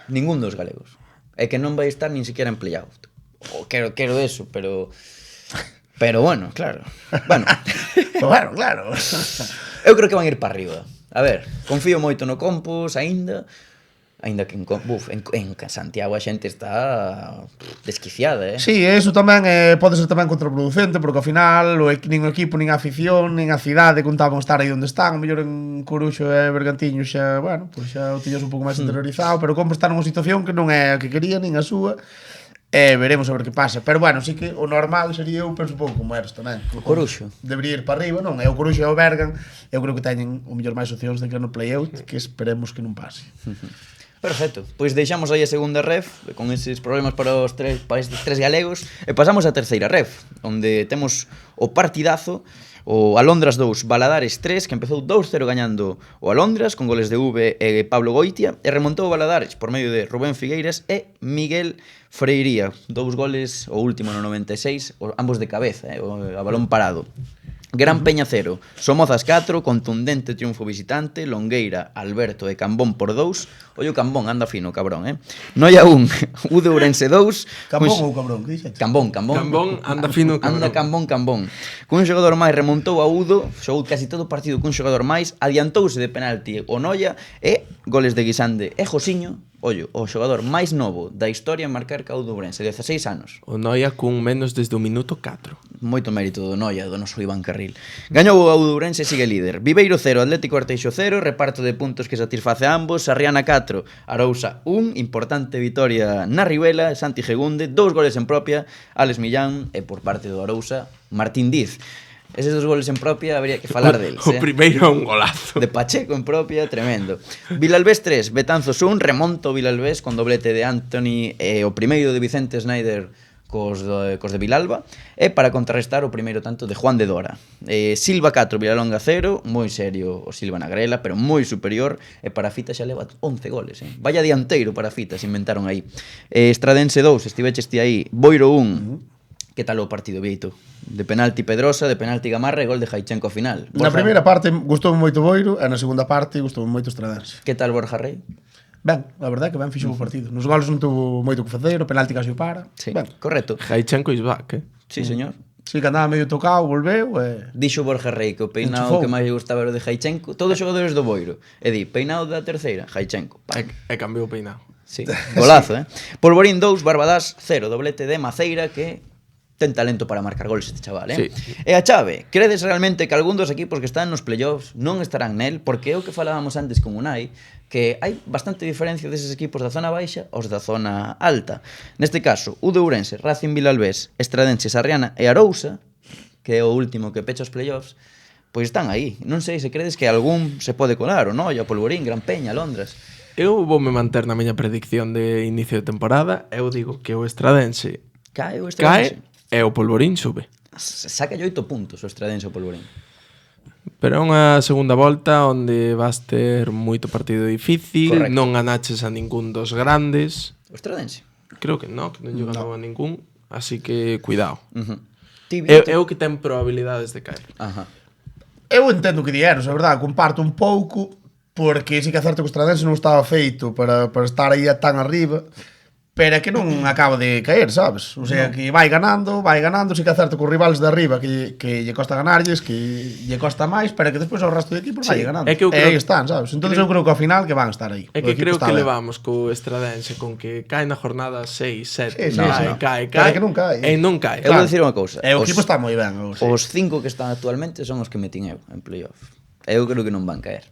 Ningún dos galegos. E que non vai estar nin siquiera en play-out. O quero eso, pero bueno, claro. Bueno. Bueno, claro. Eu creo que van ir para arriba. A ver, confío moito no Compos aínda que en Santiago a xente está desquiciada, Sí, eso tamén pode ser tamén contraproducente, porque ao final nin o equipo, nin a afición, nin a cidade contaban estar aí onde están. O mellor en Coruxo e Bergantiño xa, bueno, pois xa o tiñas un pouco máis interiorizado, pero como está nunha situación que non é a que quería, nin a súa. Veremos a ver que pasa. Pero bueno, sí que o normal sería, eu penso un pouco como eres tamén. O Coruxo debería ir para arriba, non? É o Coruxo e o Bergan. Eu creo que teñen o mellor máis opcións de que no play-out, que esperemos que non pase. Perfecto, pois deixamos aí a segunda ref con eses problemas para estes tres galegos e pasamos á terceira ref, onde temos o partidazo, o Alondras 2, Valadares 3, que empezou 2-0 gañando o Alondras con goles de V e Pablo Goitia, e remontou o Valadares por medio de Rubén Figueiras e Miguel Freiría, 2 goles, o último no 96, ambos de cabeza, a balón parado. Gran Peña 0, Somozas 4, contundente triunfo visitante, Longueira, Alberto e Cambón por 2. Ollo Cambón, anda fino, cabrón, Noia 1, U de Ourense 2. Cambón ou cabrón, que dixetes? Cambón. Cambón, anda fino, cabrón. Anda Cambón. Cun xogador máis remontou a Udo, xogou casi todo o partido cun xogador máis, adiantouse de penalti o Noia e goles de Guisande e Josiño. Ollo, o xogador máis novo da historia en marcar ca U de Ourense, 16 anos. O Noia cun menos desde o minuto 4. Moito mérito do Noia, do noso Iván Carril. Gañou o U de Ourense e sigue líder. Viveiro 0, Atlético Arteixo 0, reparto de puntos que satisface a ambos. Sarriana 4, Arousa 1, importante vitoria na Ribela, Santi Gegunde, 2 goles en propia, Alex Millán e por parte do Arousa, Martín Diz. Eses 2 goles en propia habería que falar deles. O primeiro é un golazo. De Pacheco en propia, tremendo. Vilalbés 3, Betanzos 1, remonto Vilalbés con doblete de Anthony e o primeiro de Vicente Snyder cos de Vilalba, e para contrarrestar o primeiro tanto de Juan de Dora. Silva 4, Vilalonga 0, moi serio o Silva na grela, pero moi superior, e para Fita xa leva 11 goles. Vaya dianteiro para Fita, se inventaron aí. Estradense 2, estiveches ti aí, Boiro 1. Que tal o partido, Vieito? De penalti Pedrosa, de penalti Gamarra e gol de Jaichenko ao final. Na primeira parte gustoume moito Boiro e na segunda parte gustoume moito Estradense. Que tal Borja Rei? Ben, a verdade é que ben fixo o partido. Nos goles non tuvo moito que facer, o penalti casi o para. Sí, ben, correcto. Jaichenko is back, Sí, señor. Sí, que andaba medio tocado, volveu e... Dixo Borja Rei que o peinado que máis lle gustaba era o de Jaichenko. Todos os xogadores do Boiro. E di, peinado da terceira, Jaichenko. E cambiou o peinado. Sí, golazo, Polvorín 2, Barbadas 0, doblete de Maceira que ten talento para marcar goles este chaval, Sí. E a chave, credes realmente que algún dos equipos que están nos playoffs non estarán nel? Porque é o que falábamos antes con Unai, que hai bastante diferencia deses equipos da zona baixa aos da zona alta. Neste caso, U de Ourense, Racing Vilalbés, Estradense, Sarriana e Arousa, que é o último que pecha os playoffs, pois están aí. Non sei se credes que algún se pode colar, ou non? O Polvorín, Gran Peña, Londras. Eu voume manter na miña predicción de inicio de temporada. Eu digo que o Estradense Cae o Estradense. e o Polvorín sube. Saca 8 puntos o Estradense o Polvorín. Pero é unha segunda volta onde vas ter moito partido difícil. Correcto. Non ganaches a ningún dos grandes. O Estradense. Creo que non lle ganou a ningún. Así que cuidado. Uh-huh. É o que ten probabilidades de caer. Ajá. Eu entendo que dieros, a verdade, comparto un pouco, porque sí que é certo que o Estradense non estaba feito para estar aí tan arriba, pero é que non acaba de caer, sabes? O sea, que vai ganando, sí que é certo que os rivales de arriba que lle costa ganarlles, que lle costa máis, pero que despois o resto de equipos vai ganando. É que eu e creo- aí están, sabes? Entonces eu creo que ao final que van estar aí. É O que equipo creo está que ben. levamos co Estradense con que cae na jornada 6, 7, Sí, sí, cae, Pero é que non cae. e non cae. Eu vou dicir unha cousa. E o Os- equipo está moi ben. Os 5 que están actualmente son os que metín eu en playoff. Eu creo que non van caer.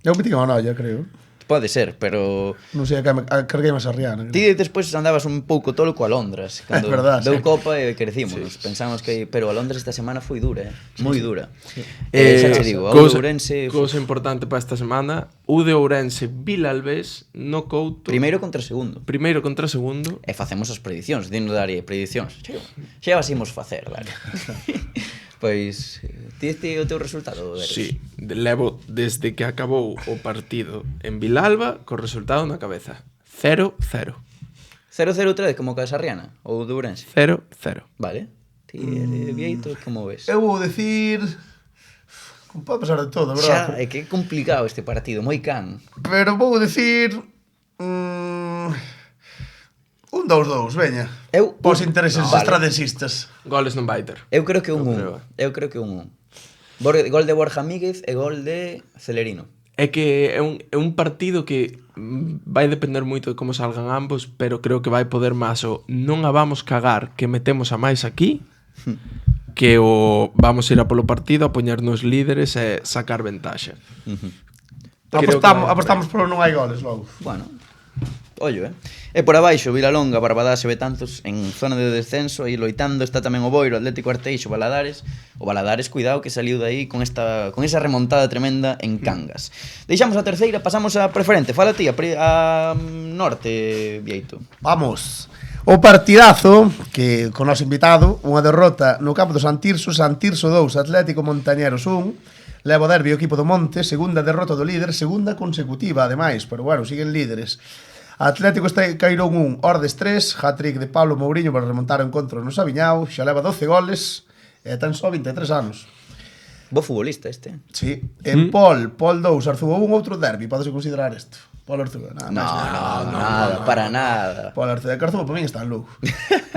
Eu que tiña unha noia, creo. Pode ser, pero Non sei, carguei máis a Rihanna. ti despois andabas un pouco tolo co Alondras cando verdad, deu sí. copa e crecímonos. Pensamos que pero Alondras esta semana foi dura, moi dura. Xa Eh, te digo, o cousa, Ourense cousa importante para esta semana, o de Ourense Vilalbés no Couto. primeiro contra segundo. Primeiro contra segundo. E facemos as predicións, dindo Dari, predicións. Xa vas imos facer, Dari. Pois, ti este o teu resultado, Dari? Sí, levo desde que acabou o partido en Vilalba co resultado na cabeza. 0-0. 0-0-3 como Casarriana ou de Ourense. 0-0. Vale. Ti, Vieito, como ves? Eu vou decir... Pode pasar de todo, Xa, verdad? é que é complicado este partido, moi can. Pero vou decir... un 2-2, veña. Eu- Pos intereses Vale. estradesistas. Goles non vai ter. Eu creo que un creo. 1. Eu creo que un 1. Gol de Borja Míguez e gol de Celerino. É que é un partido que vai depender moito de como salgan ambos, pero creo que vai poder máis o non a vamos cagar que metemos a máis aquí que o vamos ir a polo partido a poñernos líderes e sacar ventaxa. Creo que Apostamos por non hai goles logo. Bueno, ollo, E por abaixo, Vilalonga, Barbadás e Betanzos en zona de descenso, aí loitando está tamén o Boiro, Atlético Arteixo, Valadares. O Valadares, cuidado, que saliu de aí con esa remontada tremenda en Cangas. Deixamos a terceira, pasamos a preferente. Fala ti, a norte, Vieito. Vamos. O partidazo que con noso invitado, unha derrota no campo do Santirso 2, Atlético Montañeros 1. Leva o derbi o equipo do Monte, segunda derrota do líder, segunda consecutiva ademais, pero bueno, siguen líderes. Atlético Cairón 1, Ordes 3, hat-trick de Pablo Mourinho para remontar o encontro no Sabiñao, xa leva 12 goles e tan só 23 anos. Bo futbolista este. Sí. En Pol 2, Arzugo 1, outro derbi, podese considerar isto. Pol Arzugo, nada, Nada, para nada. Pol Arzugo, Arzugo para min está en Lugo.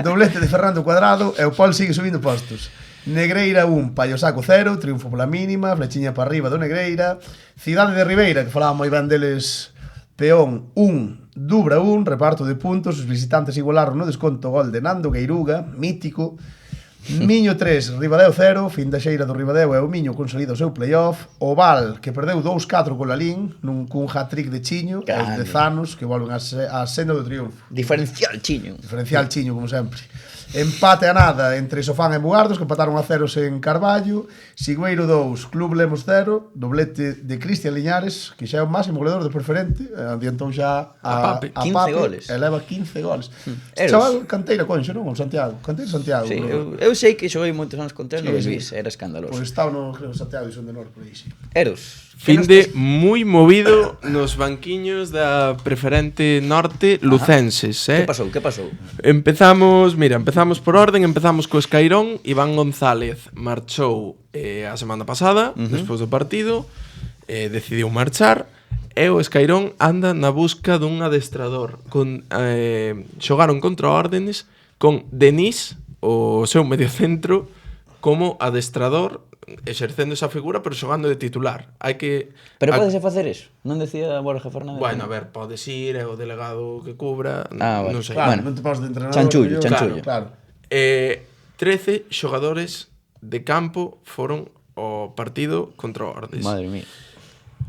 Doblete de Fernando Cuadrado e o Pol sigue subindo postos. Negreira 1, Paiosaco 0, triunfo pola mínima, flechiña para arriba do Negreira. Cidade de Ribeira, que falaba moi ben deles, Peón 1, Dubra 1, reparto de puntos, os visitantes igualaron no desconto gol de Nando Gueiruga, mítico. Miño 3, Ribadeo 0, fin da xeira do Ribadeo e o Miño consolida o seu playoff. O Val, que perdeu 2-4 con Lalín, cun hat-trick de Chiño, e os dezanos, que volven a senda do triunfo. Diferencial, Chiño. Diferencial Chiño, como sempre. Empate a nada entre Sofán e Bugardos, que empataron a 0 en Carballo. Sigüeiro 2, Club Lemos 0, doblete de Cristian Liñares, que xa é o máximo goleador do preferente, adiantou xa A Pape. 15 goles. E leva 15 goles. Eros. Chaval, canteira Conxo, non? O Santiago. Canteira Santiago. Sí, bro. eu sei que xoguei moitos anos con tres, non Sí, vis, era escandaloso. Pois estaba no, creo, Santiago e son de Nor, por aí, sí. Eros. Fin de moi movido nos banquiños da preferente norte lucenses, Que pasou? Que pasou? Empezamos por orden, empezamos co Escairón. Iván González marchou a semana pasada, despois do partido, decidiu marchar, e o Escairón anda na busca dun adestrador. Xogaron contra Órdenes con Denis, o seu mediocentro, como adestrador, exercendo esa figura, pero xogando de titular. Hai que... Pero podese facer eso? Non decía Borja Fernández? Bueno, a ver, podes ir, é o delegado que cubra, Vale. non sei. Claro, Bueno. non te pasas de entrenador. Chanchullo, yo- chanchullo. Claro. 13 xogadores de campo foron ao partido contra o Ordes. Madre mía.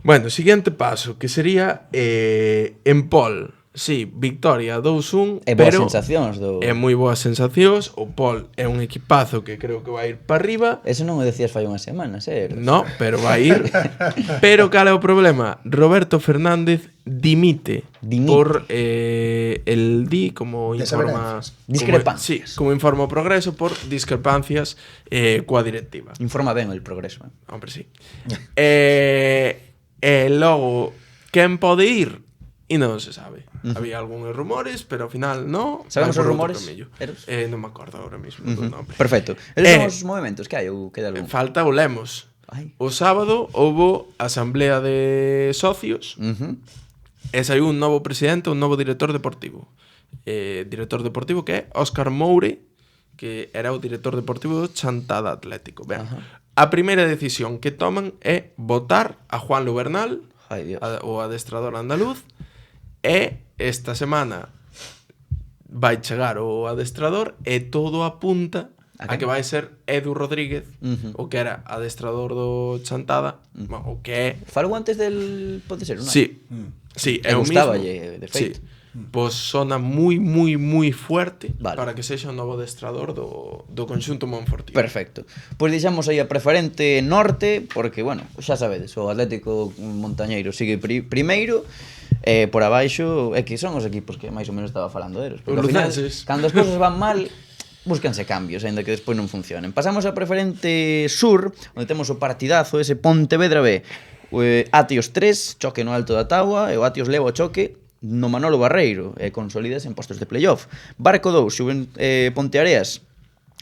Bueno, siguiente paso, que sería en Pol. Sí, victoria 2-1, E boas pero sensacións do... é moi boas sensacións. O Pol é un equipazo que creo que vai ir para arriba. Eso non o decías fai unhas semanas, Eros. No, pero vai ir. Pero cal é o problema? Roberto Fernández dimite. Por el di como informa... Discrepancias. Como informa o Progreso por discrepancias coa directiva. Informa ben el progreso. Hombre, sí. Logo, quen pode ir? E non se sabe. Había algúns rumores, pero ao final no. Sabemos vai os por outro rumores, camiño. Eros? Non me acordo agora mesmo do nombre. Perfecto. Esos son os movimentos que hai ou queda algún? Falta o Lemos. Ai. O sábado houbo asamblea de socios e saiu un novo presidente, un novo director deportivo. Director deportivo que é Óscar Moure, que era o director deportivo do Chantada Atlético. Ben, a primeira decisión que toman é votar a Juan Lu Bernal, o adestrador andaluz, e esta semana vai chegar o adestrador e todo apunta a que vai ser Edu Rodríguez, o que era adestrador do Chantada, o que é... Falou antes del... Pode ser, non? Sí, é o mismo. De feito. Sí. Pois sona moi fuerte para que sexa o novo adestrador do conxunto monfortino. Perfecto. Pois deixamos aí a preferente norte, porque, bueno, xa sabedes, o Atlético Montañeiro sigue primeiro, por abaixo, que son os equipos que máis ou menos estaba falando deles. Os lucenses. Cando as cousas van mal, búscanse cambios, aínda que despois non funcionen. Pasamos a preferente sur, onde temos o partidazo, ese Pontevedra B. Atios 3, choque no alto da táboa, e o Atios leva o choque no Manolo Barreiro, e consolidas en postos de playoff. Barco 2, Ponteareas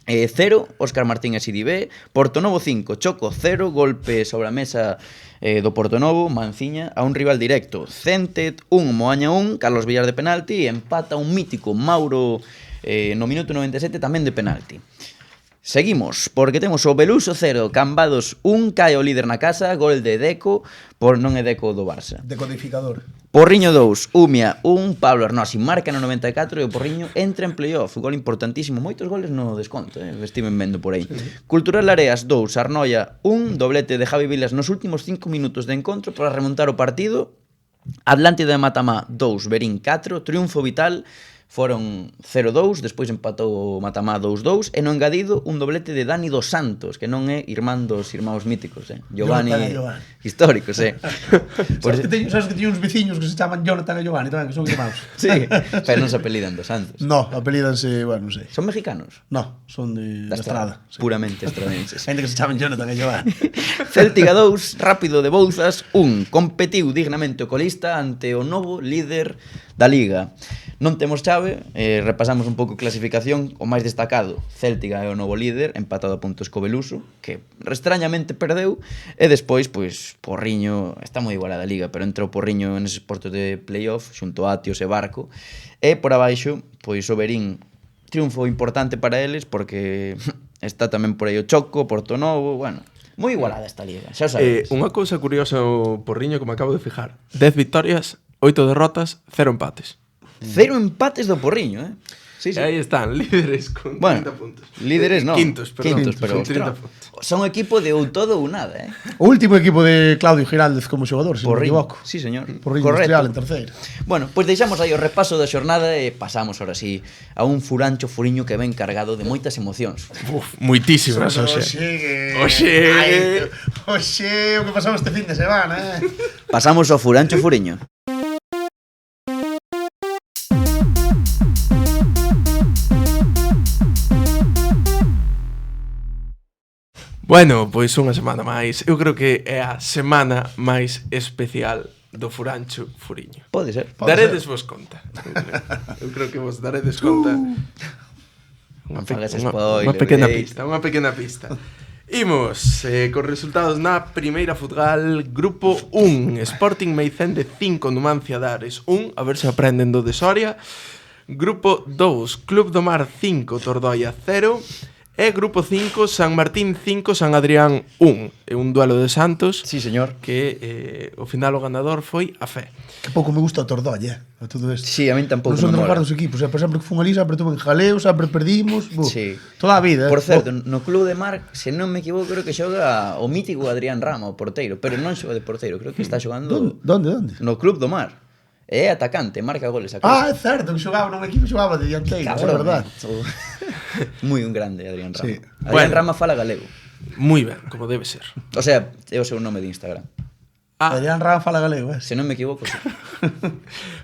0, Óscar Martínez Sidibé, Portonovo 5, Choco 0, golpe sobre a mesa do Portonovo, Manciña, a un rival directo. Centet 1, Moaña 1, Carlos Villar de penalti, e empata un mítico Mauro no minuto 97 tamén de penalti. Seguimos, porque temos o Beluso 0, Cambados 1, cae o líder na casa, gol de Deco, por non é Deco do Barça. Decodificador. Porriño 2, Umia 1, Pablo Arnosi marca no 94 e o Porriño entra en playoff, gol importantísimo, moitos goles no desconto, estiven vendo por aí. Sí. Cultural Areas 2, Arnoia 1, doblete de Javi Vilas nos últimos 5 minutos de encontro para remontar o partido. Atlántida de Matamá 2, Berín 4, triunfo vital. Foron 0-2, despois empatou o Matamá 2-2 e no engadido un doblete de Dani dos Santos, que non é irmán dos irmãos míticos, Giovanni históricos, Sabes que teño uns veciños que se chaman Jonathan e Giovanni tamén, que son irmãos. Sí, pero non se apelidan dos Santos. No, apelídanse, bueno, non sei. Son mexicanos? No, son da Estrada. Sí. Puramente estradenses. Ainda que se chaman Jonathan e Giovanni. Céltiga 2, Rápido de Bouzas 1, competiu dignamente o colista ante o novo líder da Liga. Non temos chave, repasamos un pouco a clasificación. O máis destacado, Céltiga é o novo líder, empatado a puntos co Beluso, que extrañamente perdeu, e despois, pois, Porriño, está moi igualada a Liga, pero entrou Porriño neses postos de playoff, xunto a Atios e Barco, e por abaixo, pois, o Berín, triunfo importante para eles, porque está tamén por aí o Choco, Portonovo, bueno... Moi igualada esta liga, xa o sabes. Unha cousa curiosa o Porriño que me acabo de fijar. 10 victorias, 8 derrotas, 0 empates. 0 empates do Porriño, Sí, sí. Aí están, líderes con 30 puntos. Líderes non. Quintos, pero con 30 puntos. Son equipo de ou todo ou nada, O último equipo de Claudio Giraldez como xogador, se non me equivoco. Sí, señor. Porriño Industrial en terceira. Bueno, pois deixamos aí o repaso da xornada e pasamos ahora sí a un furancho furiño que ven cargado de moitas emocións. Moitísimas, Oxe, o que pasou este fin de semana, Pasamos ao furancho furiño. Bueno, pois unha semana máis. Eu creo que é a semana máis especial do Furancho Furiño. Pode ser. Daredes vos conta. Eu creo que vos daredes conta. Unha pequena pista. Imos cos resultados na primeira futgal. Grupo 1, Sporting Meicén de 5, Numancia de Ares 1, a ver se aprenden do de Soria. Grupo 2, Club do Mar 5, Tordoia 0. E grupo 5, San Martín 5, San Adrián 1. É un duelo de Santos. Sí, señor. Que o final o ganador foi a Fe. Que pouco me gusta o Tordolla, a todo isto. Sí, a min tampouco me mola. Non son de lugar dos equipos, sempre que fun ali, sempre tuve en jaleo, sempre perdimos. Sí. Toda a vida. Por certo, no Club de Mar, se non me equivoco, creo que xoga o mítico Adrián Rama, o porteiro. Pero non xoga de porteiro, creo que está xogando... Donde? No Club do Mar. É atacante, marca goles a casa. É certo, que xogaba nun equipo, xogaba de dianteiro, é verdade. Moi un grande Adrián Rama. Sí. Adrián Rama fala galego. Moi ben, como debe ser. O sea, é o seu nome de Instagram. Adrián Rama fala galego, Se non me equivoco, sí.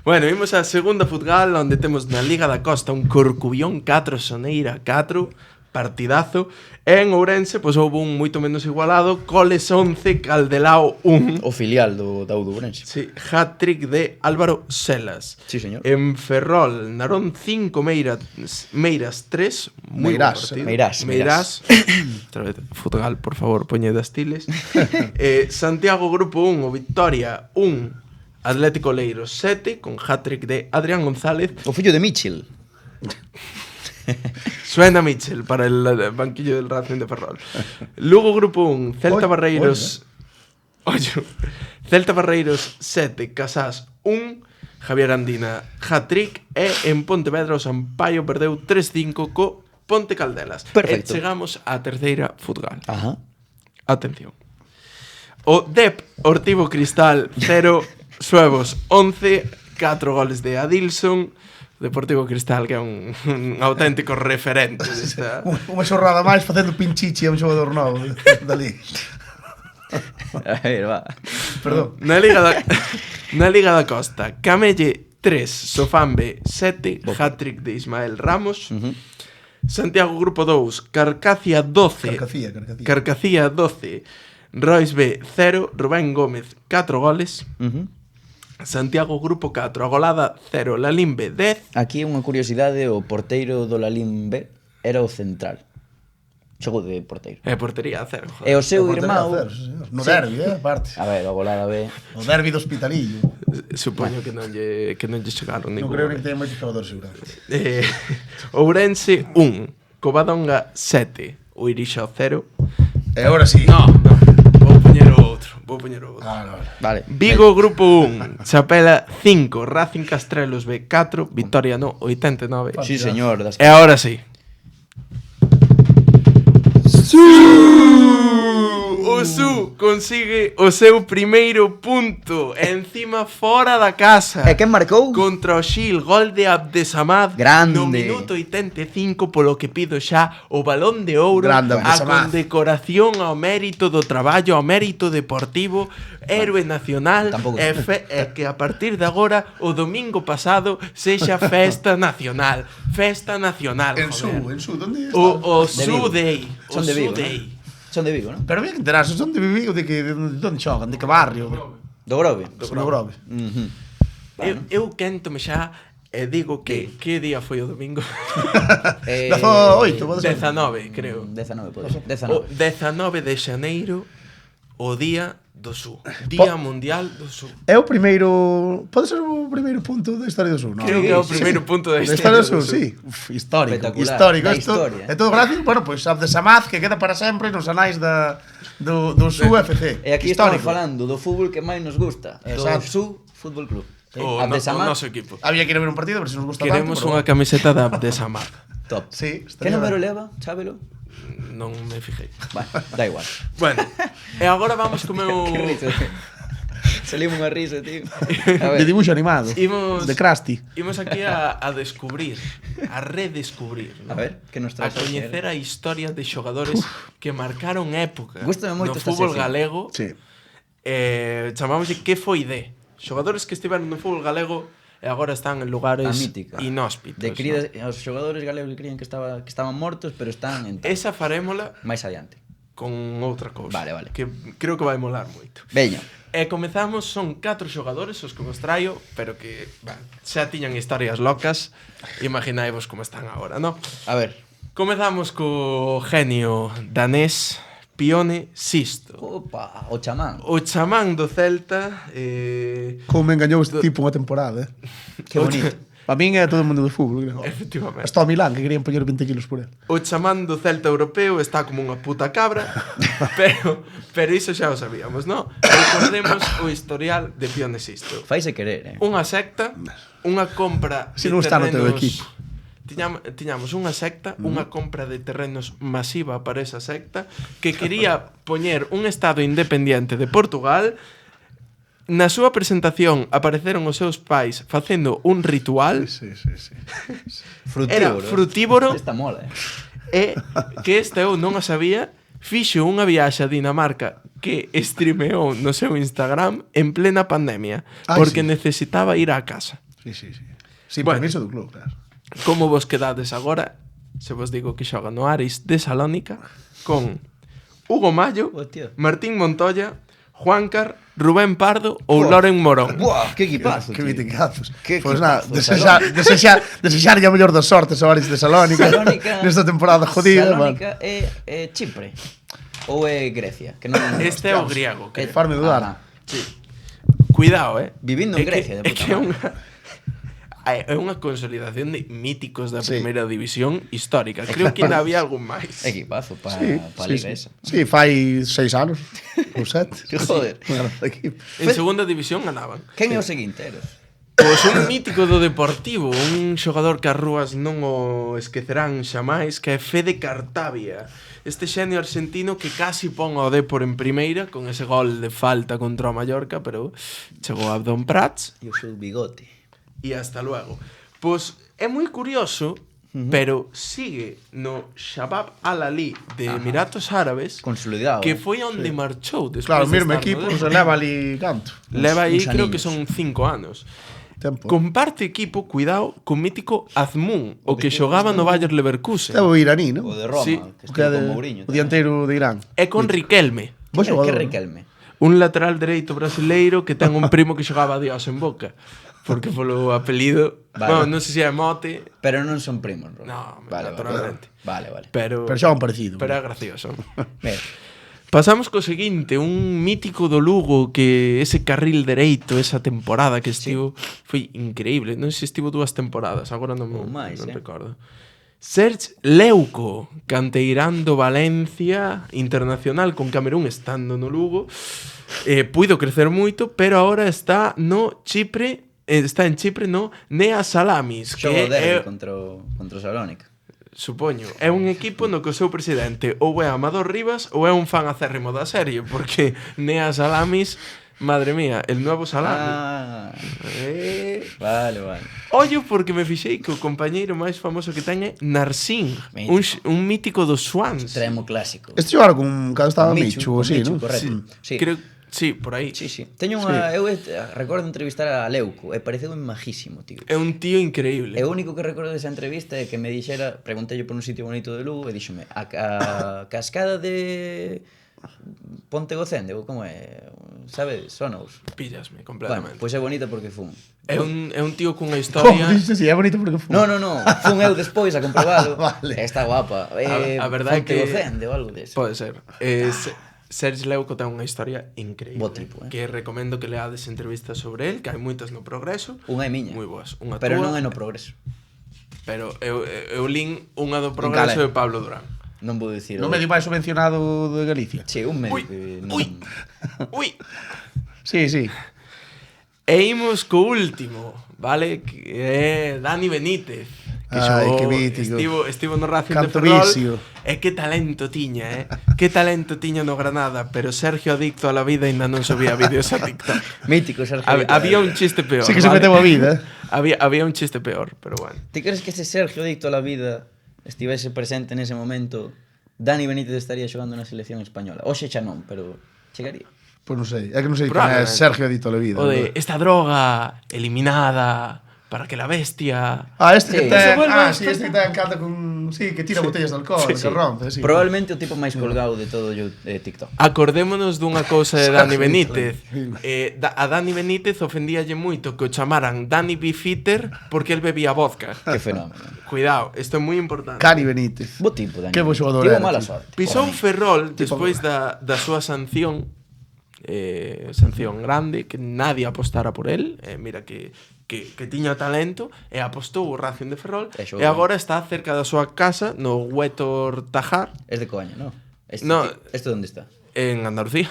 Bueno, vimos a segunda futgal, onde temos na Liga da Costa un Corcubión 4, Soneira 4. partidazo. E en Ourense, pois houve un moito menos igualado, Coles 11, Caldelao 1. O filial do Ourense. Sí, hat-trick de Álvaro Selas. Sí, señor. En Ferrol, Narón 5, Meiras 3. Meirás. Otra vez, Futsal, por favor, poñed as tiles. Santiago Grupo 1, o Victoria 1, Atlético Leiros 7, con hat-trick de Adrián González. O fillo de Mitchell. Suena Mitchell para el banquillo del Racing de Ferrol. Lugo Grupo 1, Celta Barreiros. Celta Barreiros 7, Casás 1, Javier Andina hat-trick. E en Pontevedra o Sampaio perdeu 3-5 co Ponte Caldelas. Perfecto. E chegamos á terceira Futsal. Ajá. Atención. O Dep Ortivo Cristal 0, Suevos 11, 4 goles de Adilson. Deportivo Cristal, que é un auténtico referente desta... Unha xorrada máis facendo pinchichi a un xogador novo dali. A ver, va. Perdón. Na Liga da Costa, Camelle 3, Sofambe 7, hat-trick de Ismael Ramos. Santiago Grupo 2, Carcacia 12. Carcacía 12, Rois B 0, Rubén Gómez 4 goles. Santiago Grupo 4, Agolada 0, Lalimbe 10. Aquí unha curiosidade, o porteiro do Lalimbe era o central. Xogo de porteiro. Portería 0, joder. E o seu irmão... No derbi, aparte. A ver, o Golada B... O derbi do Hospitalillo. Supoño que non lle chegaron Non ningún. creo que teña moitos xogadores, seguramente. Ourense 1, Covadonga 7, o Irixo 0. E agora sí. No. Vou poñer outro. Vale. Vigo Grupo 1, Chapela 5, Racing Castrelos B 4, Victoria no 89. Sí, señor. E agora sí. O Su consigue o seu primeiro punto encima fora da casa. E quen marcou? Contra o Xil, gol de Abdesamad. Grande. No minuto 85, polo que pido xa o Balón de Ouro. Grande a Abdesamad. condecoración ao mérito do traballo, ao mérito deportivo, héroe nacional. Tampouco. E que a partir de agora, o domingo pasado, sexa festa nacional. Festa nacional, En joder. Su, ¿dónde está? O De Su Vigo. Day. O Son de Su Vigo, Day. ¿no? Son de Vigo, non? Pero había que enterarse, son de Vigo, de onde xogan, de que barrio? Do Grove. Do Grove. Eu quéntome xa e digo que día foi o domingo? 18, pode ser. 19, creo. 19, pode ser. O 19 19. de xaneiro, o día do Su. Día Mundial do Su. É o primeiro... Pode ser o primeiro punto da historia do Sur, non? Creo que é o primeiro punto da Da historia historia do Sur, sí. Histórico. Espectacular. Histórico. Da Isto, historia. é todo gracias, bueno, pois Abdesamad, que queda para sempre nos anais do Su FC. E aquí estamos falando do fútbol que máis nos gusta. Exacto. Do Su Fútbol Club. O Abdesamad, noso equipo. Había que ir a ver un partido, pero se nos gusta Queremos tanto. unha camiseta da Abdesamad. top. Sí, Que número leva? Chábelo? Non me fijei. Bueno, da igual. Bueno, e agora vamos co meu... Que risa. Salimos unha risa, tío. A De ver. dibuixo animado. Imos- De Krusty. Imos aquí a descubrir, a redescubrir, A ¿no? ver, que nos a traes coñecer a historia de xogadores que marcaron época Gústame moito no esta fútbol sección. galego. Sí. Chamámoslle que foi de xogadores que estiveron no fútbol galego e agora están en A lugares mítica. inhóspitos. De ¿no? queridas, os xogadores galegos que crían que estaban mortos, pero están en Esa farémola máis adiante. con outra cousa. Vale. Que creo que vai molar moito. Veña. E comezamos, son 4 xogadores os que vos traio, pero que xa tiñan historias locas. Imaginaivos como están agora, ¿no? A ver. Comezamos co genio danés Pione Sisto. Opa, o chamán. O chamán do Celta. Como me engañou este tipo unha temporada, Que bonito. Para min é todo o mundo do fútbol. Creo. Efectivamente. Hasta o Milán, que querían poñer 20 kilos por él. O chamán do Celta europeo está como unha puta cabra, pero iso xa o sabíamos, ¿no? Recordemos o historial de Pione Sisto. Faise querer, Unha secta, unha compra Si non está no teu equipo. Tiñamos unha secta, unha compra de terrenos masiva para esa secta que quería poñer un estado independiente de Portugal. Na súa presentación apareceron os seus pais facendo un ritual. Sí. Era frutívoro. Esta mola, E que esta eu non a sabía. Fixo unha viaxe a Dinamarca que streameou no seu Instagram en plena pandemia, porque Sí. necesitaba ir á casa. Sí. Sin Bueno. permiso do club, claro. Como vos quedades agora? se vos digo que xoga no Aris de Salónica con Hugo Mallo, Hostia. Martín Montoya, Juancar, Rubén Pardo ou Buah. Loren Morón. Buah, que equipazo, Que tío. miticazos. Que Pois nada, equipazo, desexar a mellor das sortes ao Aris de Salónica nesta temporada jodida. Salónica é Chipre ou é Grecia, que non Este é o griego, que Farme dudar. Cuidado, Vivindo en É que- Grecia, de é puta que é madre. é unha consolidación de míticos da Sí. primeira división histórica. Creo que ainda había algún máis. Equipazo para Sí, pa sí, liga sí. esa. Sí, fai 6 anos ou 7. Joder. En segunda división ganaban. Quen é o seguinte, Eros? Pois un mítico do Deportivo, un xogador que as rúas non o esquecerán xamais, que é Fede Cartavia. Este xenio argentino que casi pon ao Depor en primeira con ese gol de falta contra o Mallorca, pero chegou a Abdón Prats E o seu bigote. e hasta luego. Pois é moi curioso, pero sigue no Shabab Al-Ali de Emiratos Árabes, Consolidado. que foi onde marchou despois Claro, de mesmo estar no equipo, Depor. se leva ali canto. Leva aí, uns creo que aniños. son 5 anos. Tempo. Comparte equipo, cuidado, con mítico Azmoun, o que xogaba no Bayer Leverkusen. Este é o iraní, non? O de Roma, Sí. que O que é estivo de, con Mourinho. o dianteiro de Irán. É con Riquelme, Bo Que xogador. Riquelme. un lateral dereito brasileiro que ten un primo que xogaba a Dios en Boca. Porque polo apelido, Vale. bueno, non sei se é mote, Pero non son primos, Rob. No, vale, naturalmente. Vale, vale. pero Pero xogan parecido. pero é gracioso. Mira, Pasamos co seguinte, un mítico do Lugo que ese carril dereito, esa temporada que estivo, foi increíble. Non sei se estivo 2 temporadas, agora non, Ou máis, non eh. recordo. Serge Leuco, canteirán do Valencia, internacional con Camerún estando no Lugo. Puido crecer moito, pero agora está no Chipre, está en Chipre no Nea Salamis, xogo que derbi é, contra o Salónica. supoño, é un equipo no que o seu presidente ou é Amador Rivas ou é un fan acérrimo da serie, porque Nea Salamis, madre mía, el nuevo salami. Ah, Vale. vale. Ollo porque me fixei que o compañeiro máis famoso que ten é Narsing, Mítico. un mítico dos Swans. Extremo clásico. Este xogaron con cando estaba Michu, con así, Michu, non? correcto. Sí. Creo, sí, por aí. Sí, sí. Teño unha... Eu recordo entrevistar a Leuco e pareceu majísimo, tío. É un tío increíble. E o único que recordo desa entrevista é que me dixera, preguntei por un sitio bonito de Lugo e díxome, a cascada de Ponte Gocende, ou como é, sabe, Sonous. Píllasme Bueno, completamente. pois é bonito porque fun. É un tío cunha Como historia. dices, sí, é bonito porque foi. No, fun eu despois a comprobalo. Vale. Está guapa. A verdade Ponte que- Gocende ou algo deso. Pode ser. Serge Leuco ten unha historia increíble. Bo tipo, Que recomendo que leades entrevistas sobre el, que hai moitas no Progreso. Unha é miña. Moi boas. Unha Pero túa, non é no Progreso. Pero eu lin unha do Progreso Cale. de Pablo Durán. Non vou dicir. No medio máis subvencionado de Galicia. Sí, un medio Ui, que non... ui. Ui. Sí, sí. E imos co último, vale? Que é Dani Benítez. Que Ai, xogou- que mítico. Estivo no Racing Canto de Ferrol. vicio. E que talento tiña, Que talento tiña no Granada. Pero Sergio, adicto a la vida, ainda non subía vídeos a TikTok. Mítico, Sergio. Había un chiste peor. Sí que se vale? meteu a vida. Había un chiste peor, pero bueno. Ti crees que ese Sergio adicto a la vida estivese presente nese momento, Dani Benítez estaría xogando na selección española? Oxe xa non, pero chegaría. Pois non sei, é que non sei quen é Probablemente. Sergio Adito a la vida. O de ¿verdad? esta droga eliminada para que la bestia. Ah, este Sí. que ten, Se vuelve sí, este que ten canta con, sí, que tira botellas de alcohol, Sí, que sí. rompe, sí. Probablemente o tipo máis colgado de todo TikTok. Acordémonos dunha cousa de Dani Sergio Benítez. Adito. A Dani Benítez ofendíalle moito que o chamaran Dani Beefeater porque el bebía vodka. Que fenómeno. Cuidado, isto é moi importante. Cani Benítez. Bo tipo, Dani. Que bo xogador Tivo era, mala tío. sorte. Pisou Para mí. Ferrol despois da súa sanción, sanción grande, que nadie apostara por él, mira que tiña talento, e apostou o Racing de Ferrol, E xogou e agora está cerca da súa casa, no Huétor Tajar, Es de coña, ¿no? No. Este onde está? en Andalucía.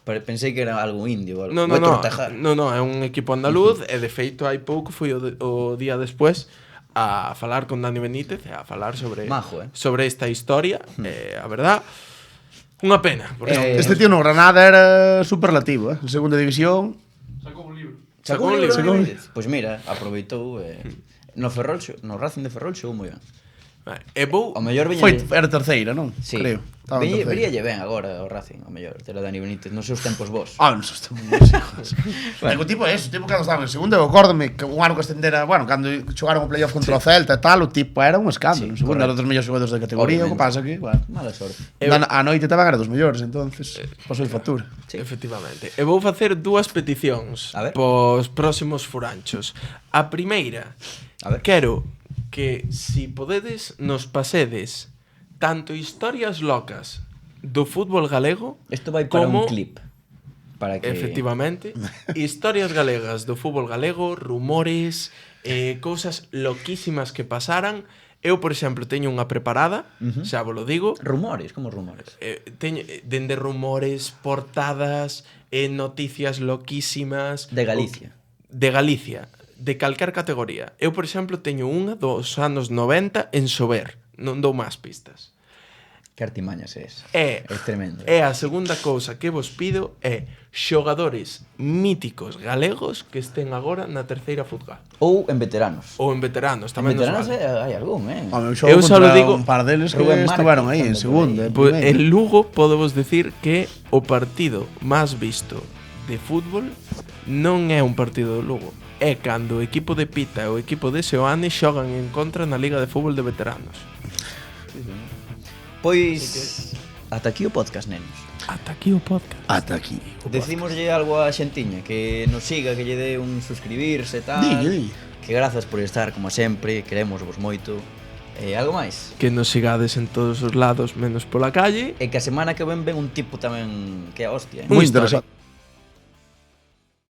Pensei que era algo indio ou algo. No, Huétor Tajar. é un equipo andaluz, e de feito hai pouco foi o día despois a falar con Dani Benítez e a falar sobre Majo, sobre esta historia, a verdad, unha pena, porque Este tío no Granada era superlativo, en segunda división. Sacou un libro. libro Benítez. Pois mira, aproveitou no Ferrol, no Racing de Ferrol xogou moi ben. E vou... O mellor Era terceira, non? Sí. Creo. Estaba en terceira. Veríalle ben agora o Racing, o mellor, ter a Dani Benítez nos seus tempos vos. Non sei se temos hijos. O tipo eso, o tipo cando estaba en segunda, eu acórdome que un ano que ascendera, bueno, cando xogaron o playoff contra o Celta e tal, o tipo era un escándalo. En segunda era dos mellores xogadores da categoría, o que pasa que, bueno, Mala sorte. a noite tamén era dos mellores, entonces pasou factura. Sí. Efectivamente. E vou facer dúas peticións A ver. pos próximos furanchos. A primeira, A ver. quero que, si podedes, nos pasedes tanto historias locas do fútbol galego Isto vai para como, un clip. Para que... efectivamente, historias galegas do fútbol galego, rumores, cousas loquísimas que pasaran. Eu, por exemplo, teño unha preparada, xa vos lo digo. Rumores, como rumores? Teño dende rumores, portadas, noticias loquísimas. De Galicia. De Galicia, de calquer categoría. Eu, por exemplo, teño unha dos anos 90 en Sober. Non dou máis pistas. Que artimañas é esa? É tremendo. E a segunda cousa que vos pido é xogadores míticos galegos que estén agora na terceira futgal. Ou en veteranos. Ou en veteranos, En tamén nos veteranos vale. hai algún, Home, Eu só lo digo- un par deles que Rubén Márquez, estuveron aí en cando segunda. por en Pues, primeira. en Lugo podo vos decir que o partido máis visto de fútbol non é un partido do Lugo. É cando o equipo de Pita e o equipo de Seoane xogan en contra na Liga de Fútbol de Veteranos. Pois... Ata aquí o podcast, nenos. Ata aquí o podcast. Ata aquí. Decímoslle algo a xentiña, que nos siga, que lle dé un suscribirse e tal. Dille. Que grazas por estar, como sempre, queremos vos moito. Algo máis? Que nos sigades en todos os lados menos pola calle. E que a semana que ven un tipo tamén que é a hostia. Moi Un histórico. interesante.